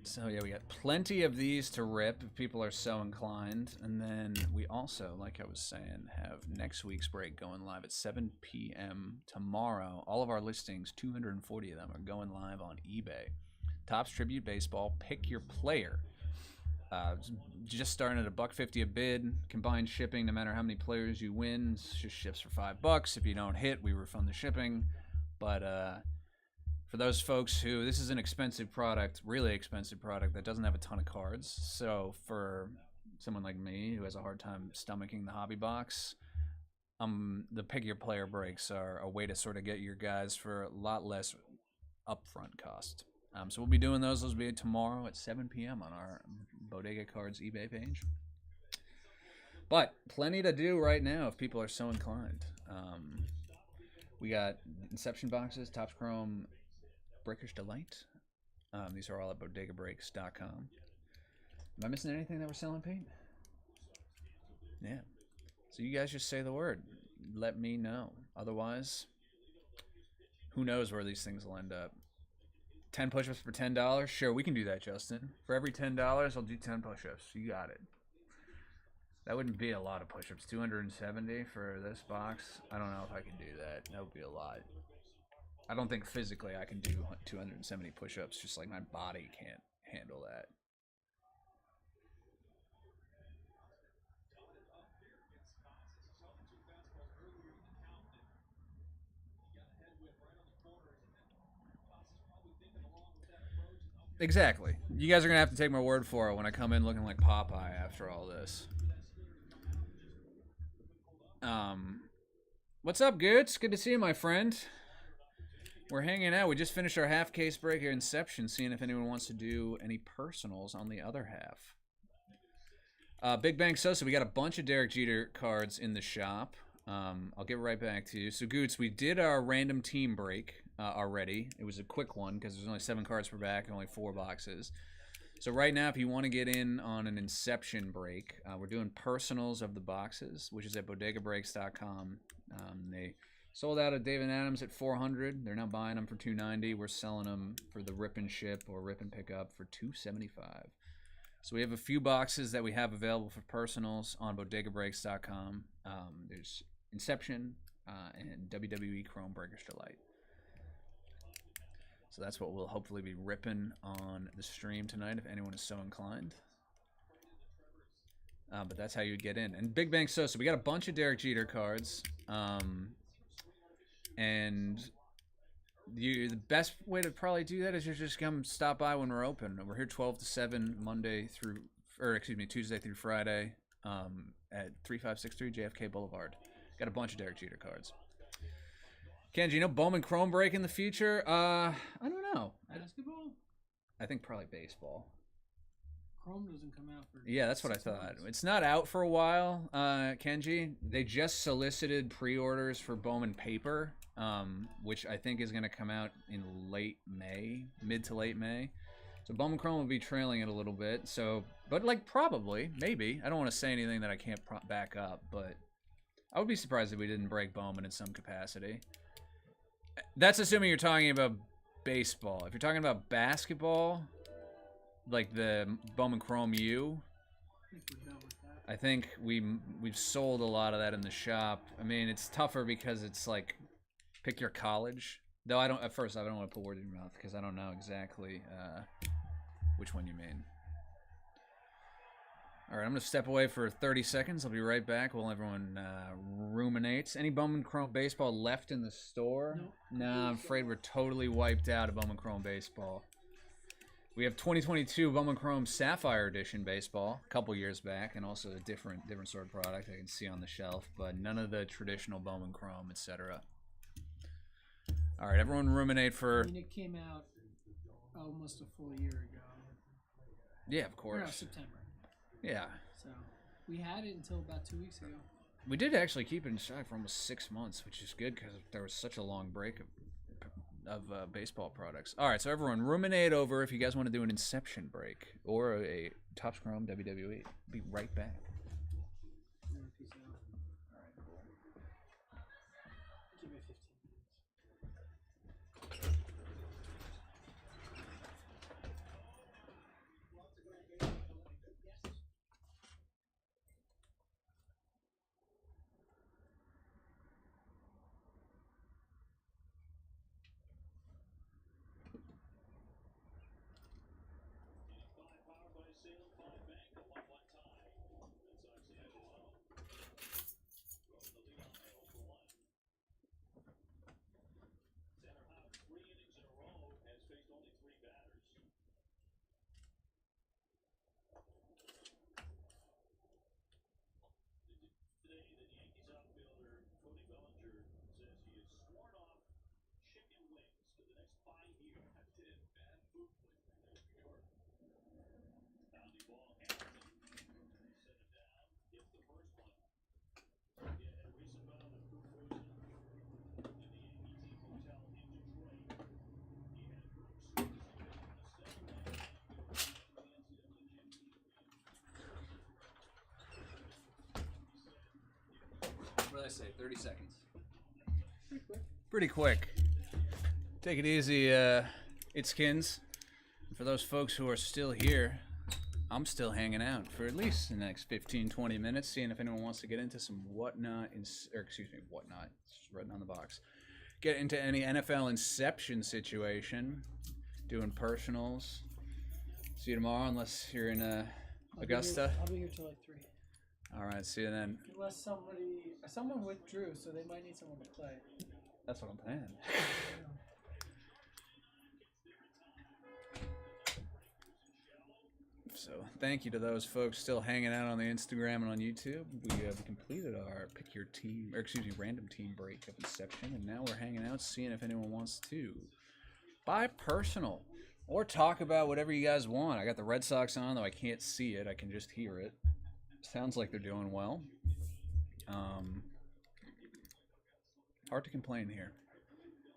So yeah, we got plenty of these to rip if people are so inclined. And then we also, like I was saying, have next week's break going live at 7 p.m. tomorrow. All of our listings, 240 of them, are going live on eBay. Topps Tribute Baseball. Pick your player. Just starting at $1.50 a bid. Combined shipping, no matter how many players you win, just ships for $5. If you don't hit, we refund the shipping. But for those folks who, this is an expensive product, really expensive product that doesn't have a ton of cards. So for someone like me who has a hard time stomaching the hobby box, the pick your player breaks are a way to sort of get your guys for a lot less upfront cost. So we'll be doing those. Those will be tomorrow at 7 p.m. on our Bodega Cards eBay page. But plenty to do right now if people are so inclined. We got Inception boxes, Topps Chrome, Breakers Delight. These are all at bodegabreaks.com. Am I missing anything that we're selling, Pete? Yeah. So you guys just say the word. Let me know. Otherwise, who knows where these things will end up. 10 push-ups for $10? Sure, we can do that, Justin. For every $10, I'll do 10 push-ups. You got it. That wouldn't be a lot of push-ups. 270 for this box? I don't know if I can do that. That would be a lot. I don't think physically I can do 270 push-ups. Just like my body can't handle that. Exactly. You guys are going to have to take my word for it when I come in looking like Popeye after all this. What's up, Goots? Good to see you, my friend. We're hanging out. We just finished our half case break here, Inception, seeing if anyone wants to do any personals on the other half. Big Bang Sosa, we got a bunch of Derek Jeter cards in the shop. I'll get right back to you. So, Goots, we did our random team break already. It was a quick one because there's only 7 cards per back and only 4 boxes. So right now, if you want to get in on an Inception break, we're doing personals of the boxes, which is at bodegabreaks.com. They sold out of David Adams at $400. They're now buying them for $290. We're selling them for the rip and ship or rip and pick up for $275. So we have a few boxes that we have available for personals on bodegabreaks.com. There's Inception and WWE Chrome Breakers Delight. So that's what we'll hopefully be ripping on the stream tonight if anyone is so inclined. But that's how you get in. And Big Bang Sosa, we got a bunch of Derek Jeter cards. And the best way to probably do that is you just come stop by when we're open. We're here 12 to 7 Tuesday through Friday at 3563 JFK Boulevard. Got a bunch of Derek Jeter cards. Kenji, you know Bowman Chrome break in the future? I don't know. Basketball? I think probably baseball. Chrome doesn't come out for Yeah, that's what I thought. months. It's not out for a while, Kenji. They just solicited pre-orders for Bowman Paper, which I think is going to come out in late May, mid to late May. So Bowman Chrome will be trailing it a little bit. So, but like probably, maybe. I don't want to say anything that I can't back up, but I would be surprised if we didn't break Bowman in some capacity. That's assuming you're talking about baseball. If you're talking about basketball, like the Bowman Chrome U, I think we're done with that. I think we've sold a lot of that in the shop. I mean, it's tougher because it's like pick your college. Though I don't want to put words in your mouth because I don't know exactly which one you mean. All right, I'm going to step away for 30 seconds. I'll be right back while everyone ruminates. Any Bowman Chrome baseball left in the store? Nope. Nah, I'm afraid we're totally wiped out of Bowman Chrome baseball. We have 2022 Bowman Chrome Sapphire Edition baseball a couple years back, and also a different sort of product I can see on the shelf, but none of the traditional Bowman Chrome, etc. All right, everyone ruminate for... I mean, it came out almost a full year ago. Yeah, of Or no, course. September. Yeah. So we had it until about 2 weeks ago. We did actually keep it in stock for almost 6 months, which is good because there was such a long break of baseball products. All right, so everyone ruminate over if you guys want to do an Inception break or a Topps Chrome WWE. Be right back. Peace out. All right, cool. Give me 15 minutes. I say? 30 seconds. Pretty quick. Pretty quick. Take it easy, Itskins. For those folks who are still here, I'm still hanging out for at least the next 15-20 minutes, seeing if anyone wants to get into some whatnot, whatnot, it's written on the box. Get into any NFL Inception situation, doing personals. See you tomorrow, unless you're in Augusta. I'll be here till like 3. All right, see you then. Unless someone withdrew, so they might need someone to play. That's what I'm saying. So thank you to those folks still hanging out on the Instagram and on YouTube. We completed our pick your team, or excuse me, random team break of Inception, and now we're hanging out, seeing if anyone wants to buy personal or talk about whatever you guys want. I got the Red Sox on, though I can't see it. I can just hear it. Sounds like they're doing well. Hard to complain here.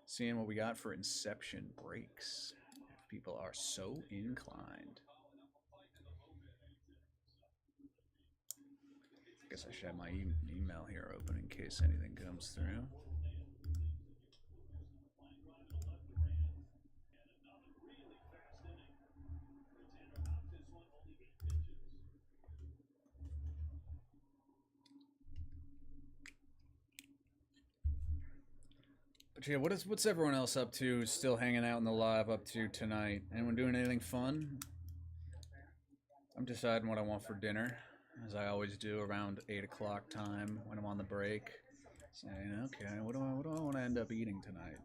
Seeing what we got for Inception breaks. If people are so inclined. I guess I should have my email here open in case anything comes through. But yeah, what's everyone else up to? Still hanging out in the live up to tonight? Anyone doing anything fun? I'm deciding what I want for dinner, as I always do around 8 o'clock time when I'm on the break. Saying, okay, what do I want to end up eating tonight?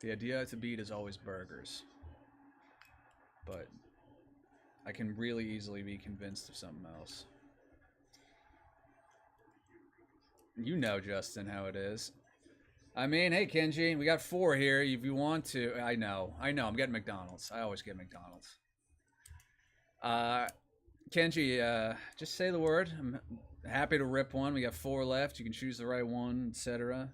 The idea to beat is always burgers, but I can really easily be convinced of something else. You know, Justin, how it is. I mean, hey, Kenji, we got 4 here. If you want to, I know. I'm getting McDonald's. I always get McDonald's. Kenji, just say the word. I'm happy to rip one. We got 4 left. You can choose the right one, etc.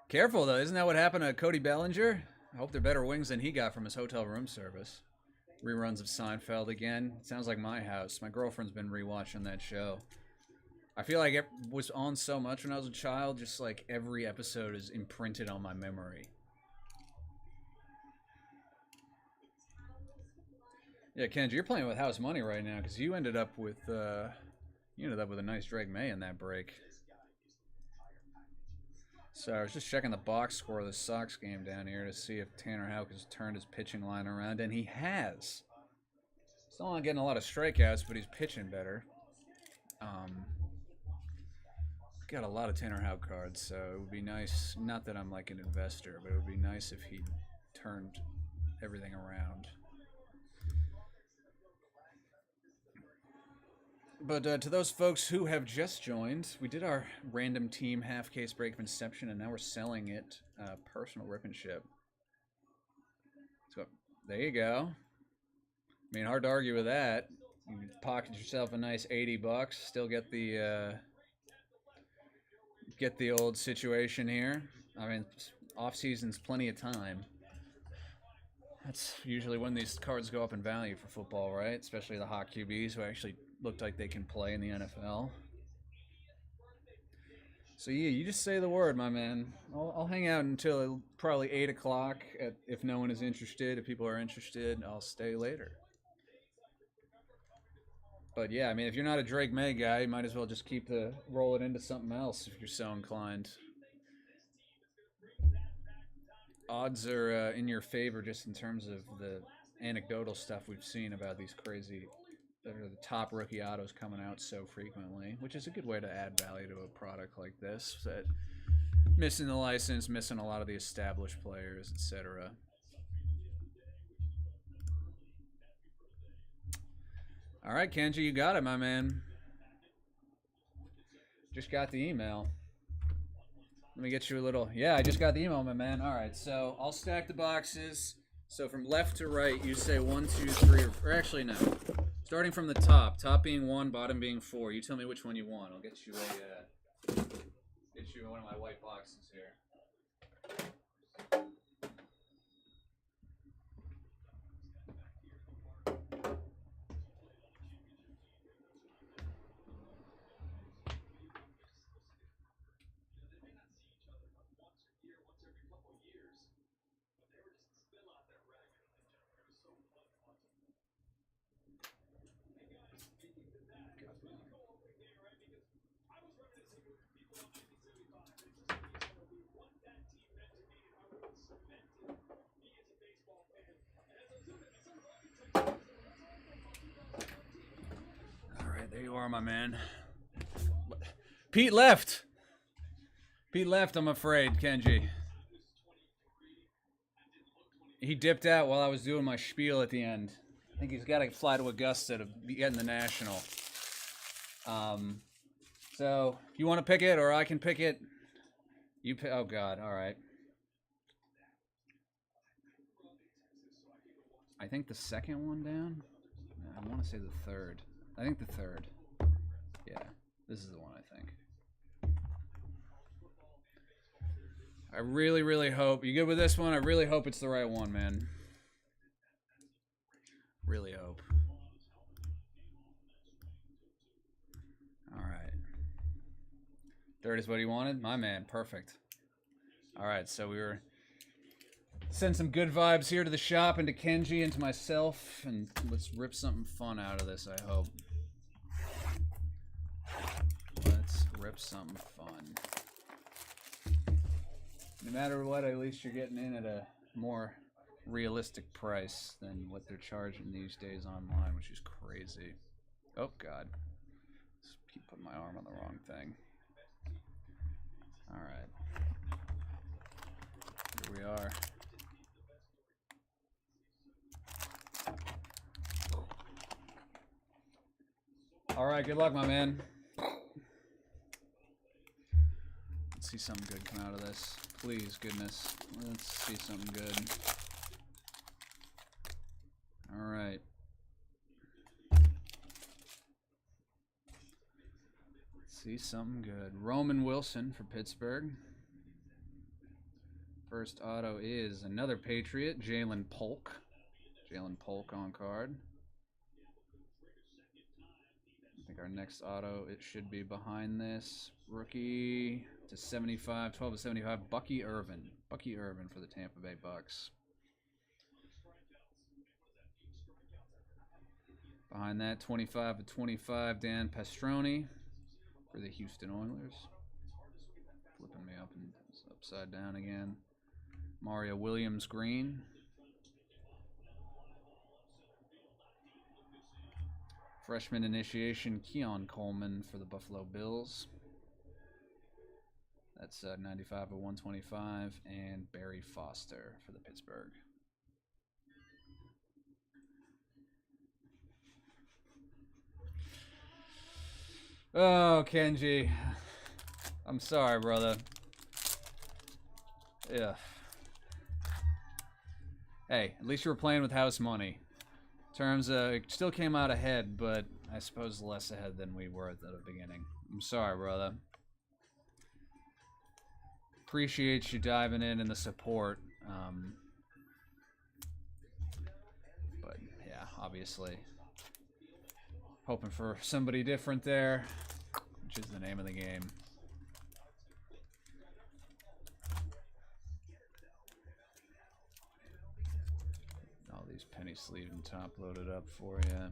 Careful, though. Isn't that what happened to Cody Bellinger? I hope they're better wings than he got from his hotel room service. Reruns of Seinfeld again. Sounds like my house. My girlfriend's been rewatching that show. I feel like it was on so much when I was a child, just like every episode is imprinted on my memory. Yeah, Kenji, you're playing with house money right now because you ended up with a nice Drake May in that break. So I was just checking the box score of the Sox game down here to see if Tanner Houck has turned his pitching line around, and he has. Still not getting a lot of strikeouts, but he's pitching better. Got a lot of Tanner Houck cards, so it would be nice, not that I'm like an investor, but it would be nice if he turned everything around. But to those folks who have just joined, we did our random team half case break of Inception, and now we're selling it personal rip and ship. So there you go. I mean, hard to argue with that. You pocket yourself a nice $80, still get the old situation here. I mean, off season's plenty of time. That's usually when these cards go up in value for football, right? Especially the hot QBs who actually looked like they can play in the NFL. So yeah, you just say the word, my man. I'll hang out until probably 8 o'clock. If no one is interested, if people are interested, I'll stay later. But yeah, I mean, if you're not a Drake May guy, you might as well just roll it into something else if you're so inclined. Odds are in your favor just in terms of the anecdotal stuff we've seen about these crazy, the top rookie autos coming out so frequently, which is a good way to add value to a product like this. That missing the license, missing a lot of the established players, etc. All right, Kenji, you got it, my man. Just got the email. Let me get you a little... Yeah, I just got the email, my man. All right, so I'll stack the boxes. So from left to right, you say 1, 2, 3, or actually, no. Starting from the top being 1, bottom being 4. You tell me which one you want. I'll get you one of my white boxes here. Alright, there you are, my man. Pete left! Pete left, I'm afraid, Kenji. He dipped out while I was doing my spiel at the end. I think he's got to fly to Augusta to get in the National. So, you want to pick it, or I can pick it? You pick. Oh, God. All right. I think the second one down? I want to say the third. I think the third. Yeah, this is the one, I think. I really, really hope. You good with this one? I really hope it's the right one, man. Really hope. Alright. Third is what he wanted? My man, perfect. Alright, so we were... Send some good vibes here to the shop and to Kenji and to myself, and let's rip something fun out of this, I hope. Let's rip something fun. No matter what, at least you're getting in at a more realistic price than what they're charging these days online, which is crazy. Oh, God. Just keep putting my arm on the wrong thing. Alright. Here we are. Alright, good luck, my man. Let's see something good come out of this. Please, goodness. Let's see something good. Alright. Let's see something good. Roman Wilson for Pittsburgh. First auto is another Patriot, Jalen Polk. Jalen Polk on card. I think our next auto, it should be behind this. Rookie to 75, 12 to 75, Bucky Irvin. Bucky Irvin for the Tampa Bay Bucks. Behind that, 25 to 25, Dan Pastrone for the Houston Oilers. Flipping me up and upside down again. Mario Williams green. Freshman initiation, Keon Coleman for the Buffalo Bills. That's 95 of 125, and Barry Foster for the Pittsburgh. Oh, Kenji. I'm sorry, brother. Yeah. Hey, at least you were playing with house money. Terms it still came out ahead, but I suppose less ahead than we were at the beginning. I'm sorry, brother. Appreciate you diving in and the support. But yeah, obviously hoping for somebody different there, which is the name of the game. All these penny sleeve and top loaded up for you.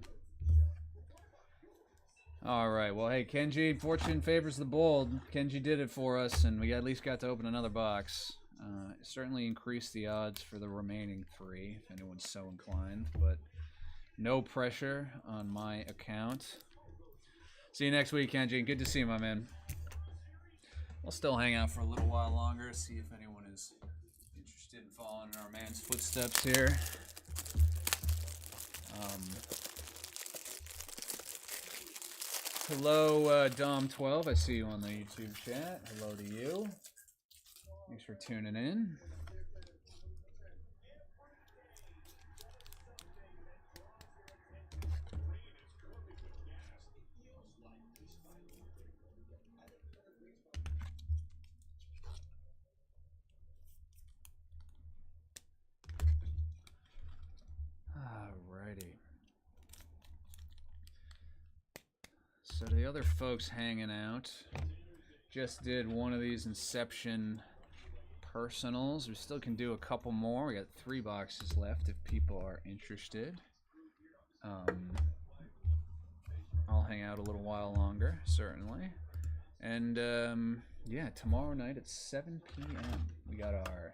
All right, well, hey, Kenji, fortune favors the bold. Kenji did it for us, and we at least got to open another box. Certainly increased the odds for the remaining three, if anyone's so inclined, but no pressure on my account. See you next week, Kenji. Good to see you, my man. I'll still hang out for a little while longer, see if anyone is interested in following our man's footsteps here. Hello, Dom12. I see you on the YouTube chat. Hello to you. Thanks for tuning in. Alrighty. So the other folks hanging out just did one of these Inception personals. We still can do a couple more. We got 3 boxes left if people are interested. I'll hang out a little while longer, certainly. And yeah, tomorrow night at 7 p.m. we got our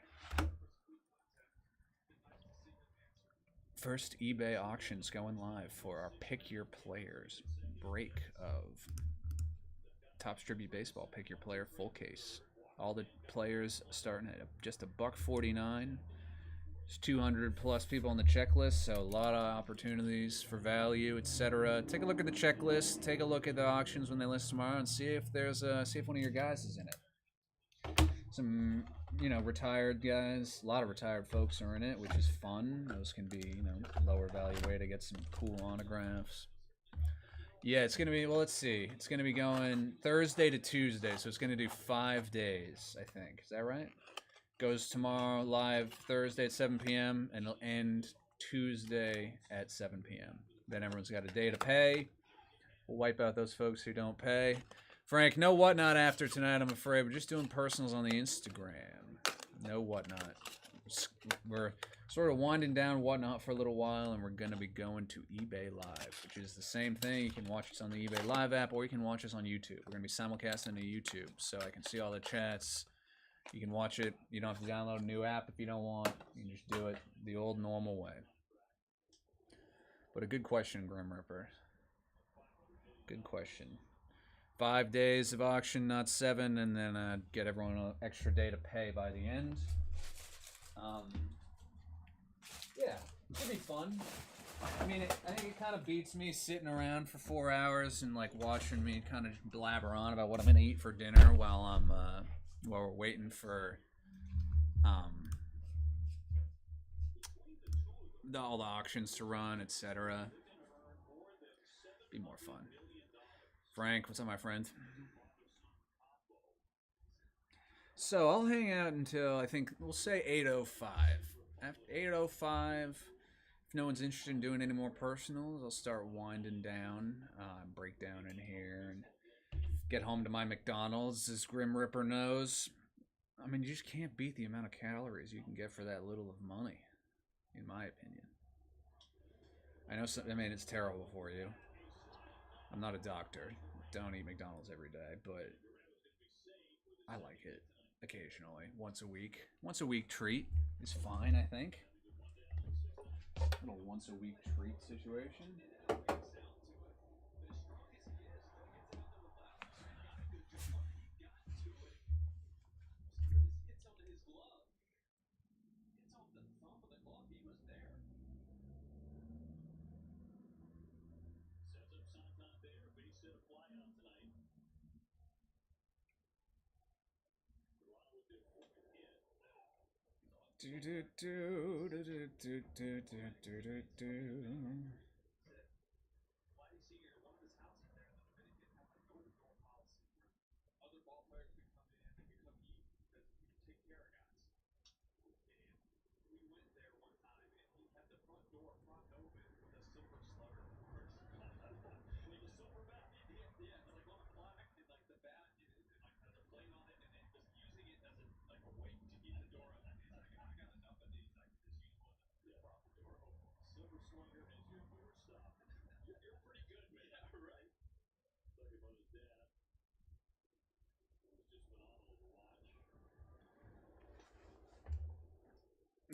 First eBay auctions going live for our Pick Your Players break of Topps Tribute Baseball Pick Your Player full case. All the players starting at just $1.49. There's 200 plus people on the checklist, so a lot of opportunities for value, etc. Take a look at the checklist. Take a look at the auctions when they list tomorrow, and see if one of your guys is in it. Some retired guys. A lot of retired folks are in it, which is fun. Those can be lower value way to get some cool autographs. Yeah, it's going to be, well, let's see. It's going to be going Thursday to Tuesday, so it's going to do 5 days, I think. Is that right? Goes tomorrow live Thursday at 7 p.m. and it'll end Tuesday at 7 p.m. Then everyone's got a day to pay. We'll wipe out those folks who don't pay. Frank, no whatnot after tonight, I'm afraid. We're just doing personals on the Instagram. No whatnot. We're sort of winding down whatnot for a little while, and we're going to be going to eBay Live, which is the same thing. You can watch us on the eBay Live app, or you can watch us on YouTube. We're going to be simulcasting to YouTube, so I can see all the chats. You can watch it. You don't have to download a new app if you don't want. You can just do it the old normal way. But a good question, Grim Ripper. Good question. 5 days of auction, not 7, and then get everyone an extra day to pay by the end. Yeah, it should be fun. I mean, I think it kind of beats me sitting around for 4 hours and watching me kind of blabber on about what I'm gonna eat for dinner while we're waiting for all the auctions to run, etc. Be more fun. Frank, what's up, my friend? So I'll hang out until, I think, we'll say 8:05. After 8:05, if no one's interested in doing any more personals, I'll start winding down, break down in here, and get home to my McDonald's, as Grim Ripper knows. I mean, you just can't beat the amount of calories you can get for that little of money, in my opinion. I know, it's terrible for you. I'm not a doctor. Don't eat McDonald's every day, but I like it occasionally. Once a week. Once a week treat is fine, I think. A little once a week treat situation. Do do do do do do do do do do.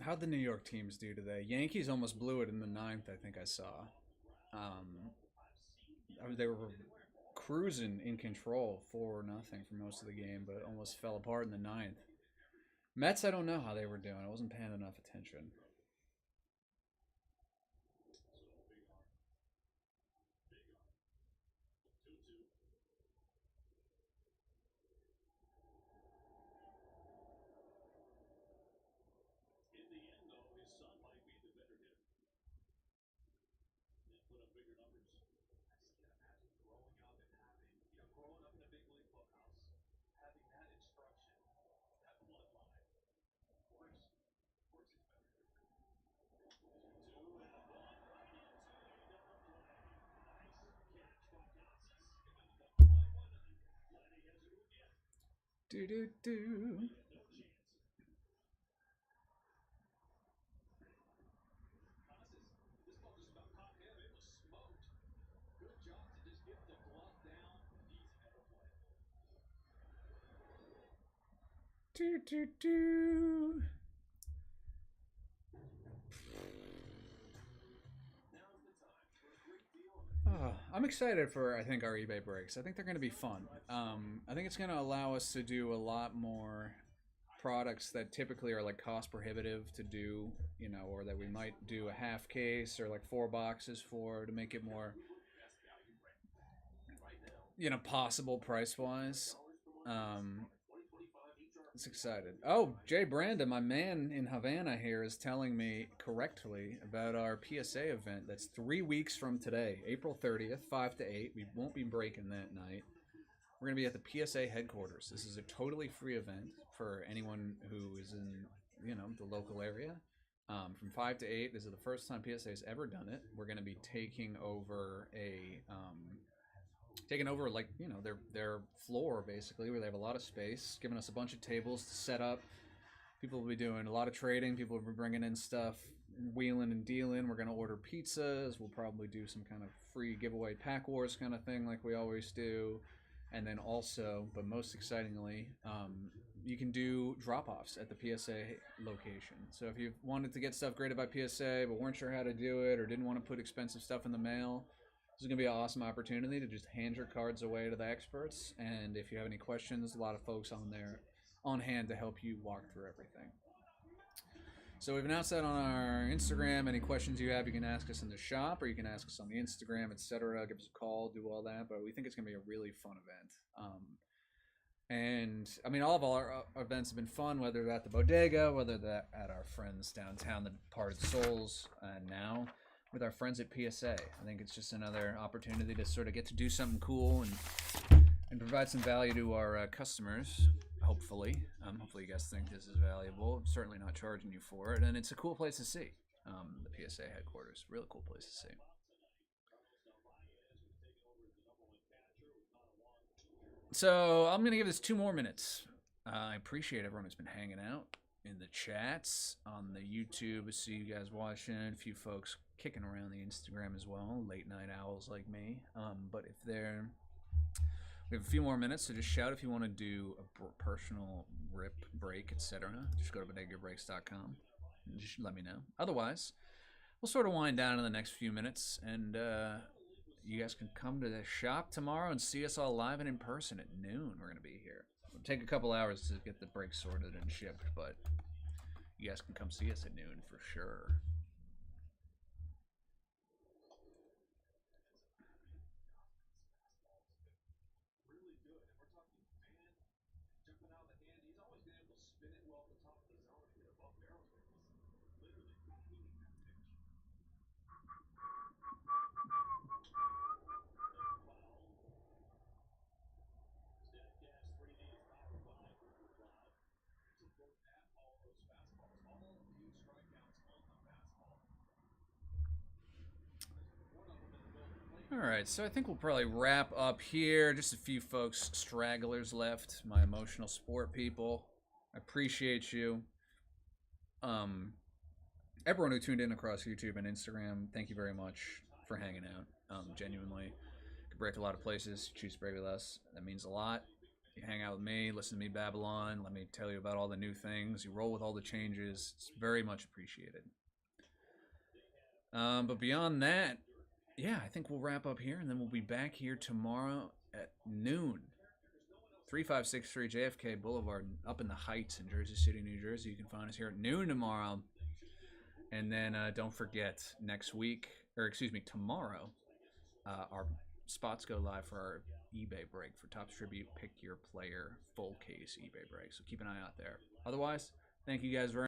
How'd the New York teams do today? Yankees almost blew it in the 9th, I think I saw. They were cruising in control 4-0 for most of the game, but almost fell apart in the 9th. Mets, I don't know how they were doing. I wasn't paying enough attention. Do do do. Do do do. I'm excited for I think our eBay breaks. I think they're going to be fun. I think it's going to allow us to do a lot more products that typically are like cost prohibitive to do, you know, or that we might do a half case or like 4 boxes for to make it more, you know, possible price wise. Um, it's excited. Oh, Jay Branda, my man in Havana here, is telling me correctly about our PSA event. That's 3 weeks from today, April 30th, 5 to 8. We won't be breaking that night. We're going to be at the PSA headquarters. This is a totally free event for anyone who is in, you know, the local area. From 5 to 8, this is the first time PSA has ever done it. We're going to be taking over like, you know, their floor basically, where they have a lot of space, giving us a bunch of tables to set up. People will be doing a lot of trading. People will be bringing in stuff, wheeling and dealing. We're going to order pizzas. We'll probably do some kind of free giveaway pack wars kind of thing like we always do. And then also, but most excitingly, you can do drop-offs at the PSA location. So if you wanted to get stuff graded by PSA but weren't sure how to do it or didn't want to put expensive stuff in the mail, this is going to be an awesome opportunity to just hand your cards away to the experts. And if you have any questions, a lot of folks on there on hand to help you walk through everything. So we've announced that on our Instagram. Any questions you have, you can ask us in the shop, or you can ask us on the Instagram, etc. Give us a call, do all that. But we think it's going to be a really fun event. And I mean, all of our events have been fun, whether they're at the bodega, whether they're at our friends downtown, the Departed Souls, and now with our friends at PSA. I think it's just another opportunity to sort of get to do something cool and provide some value to our customers. Hopefully, hopefully you guys think this is valuable. I'm certainly not charging you for it, and it's a cool place to see. The PSA headquarters, really cool place to see. So I'm gonna give this 2 more minutes. I appreciate everyone who's been hanging out in the chats on the YouTube. I see you guys watching. A few folks kicking around the Instagram as well. Late night owls like me. But if they're we have a few more minutes, so just shout if you want to do a personal rip, break, etc. Just go to bodegaBreaks.com and just let me know. Otherwise, we'll sort of wind down in the next few minutes, and you guys can come to the shop tomorrow and see us all live and in person at noon. We're going to be here. It'll take a couple hours to get the break sorted and shipped, but you guys can come see us at noon for sure. All right, so I think we'll probably wrap up here. Just a few folks, stragglers left, my emotional sport people. I appreciate you. Everyone who tuned in across YouTube and Instagram, thank you very much for hanging out. Genuinely, could break a lot of places, choose to break less. That means a lot. You hang out with me, listen to me Babylon, let me tell you about all the new things. You roll with all the changes. It's very much appreciated. But beyond that, yeah, I think we'll wrap up here, and then we'll be back here tomorrow at noon. 3563 JFK Boulevard, up in the Heights in Jersey City, New Jersey. You can find us here at noon tomorrow. And then don't forget, next week, or excuse me, tomorrow, our spots go live for our eBay break for Topps Tribute Pick Your Player full case eBay break. So keep an eye out there. Otherwise, thank you guys very much.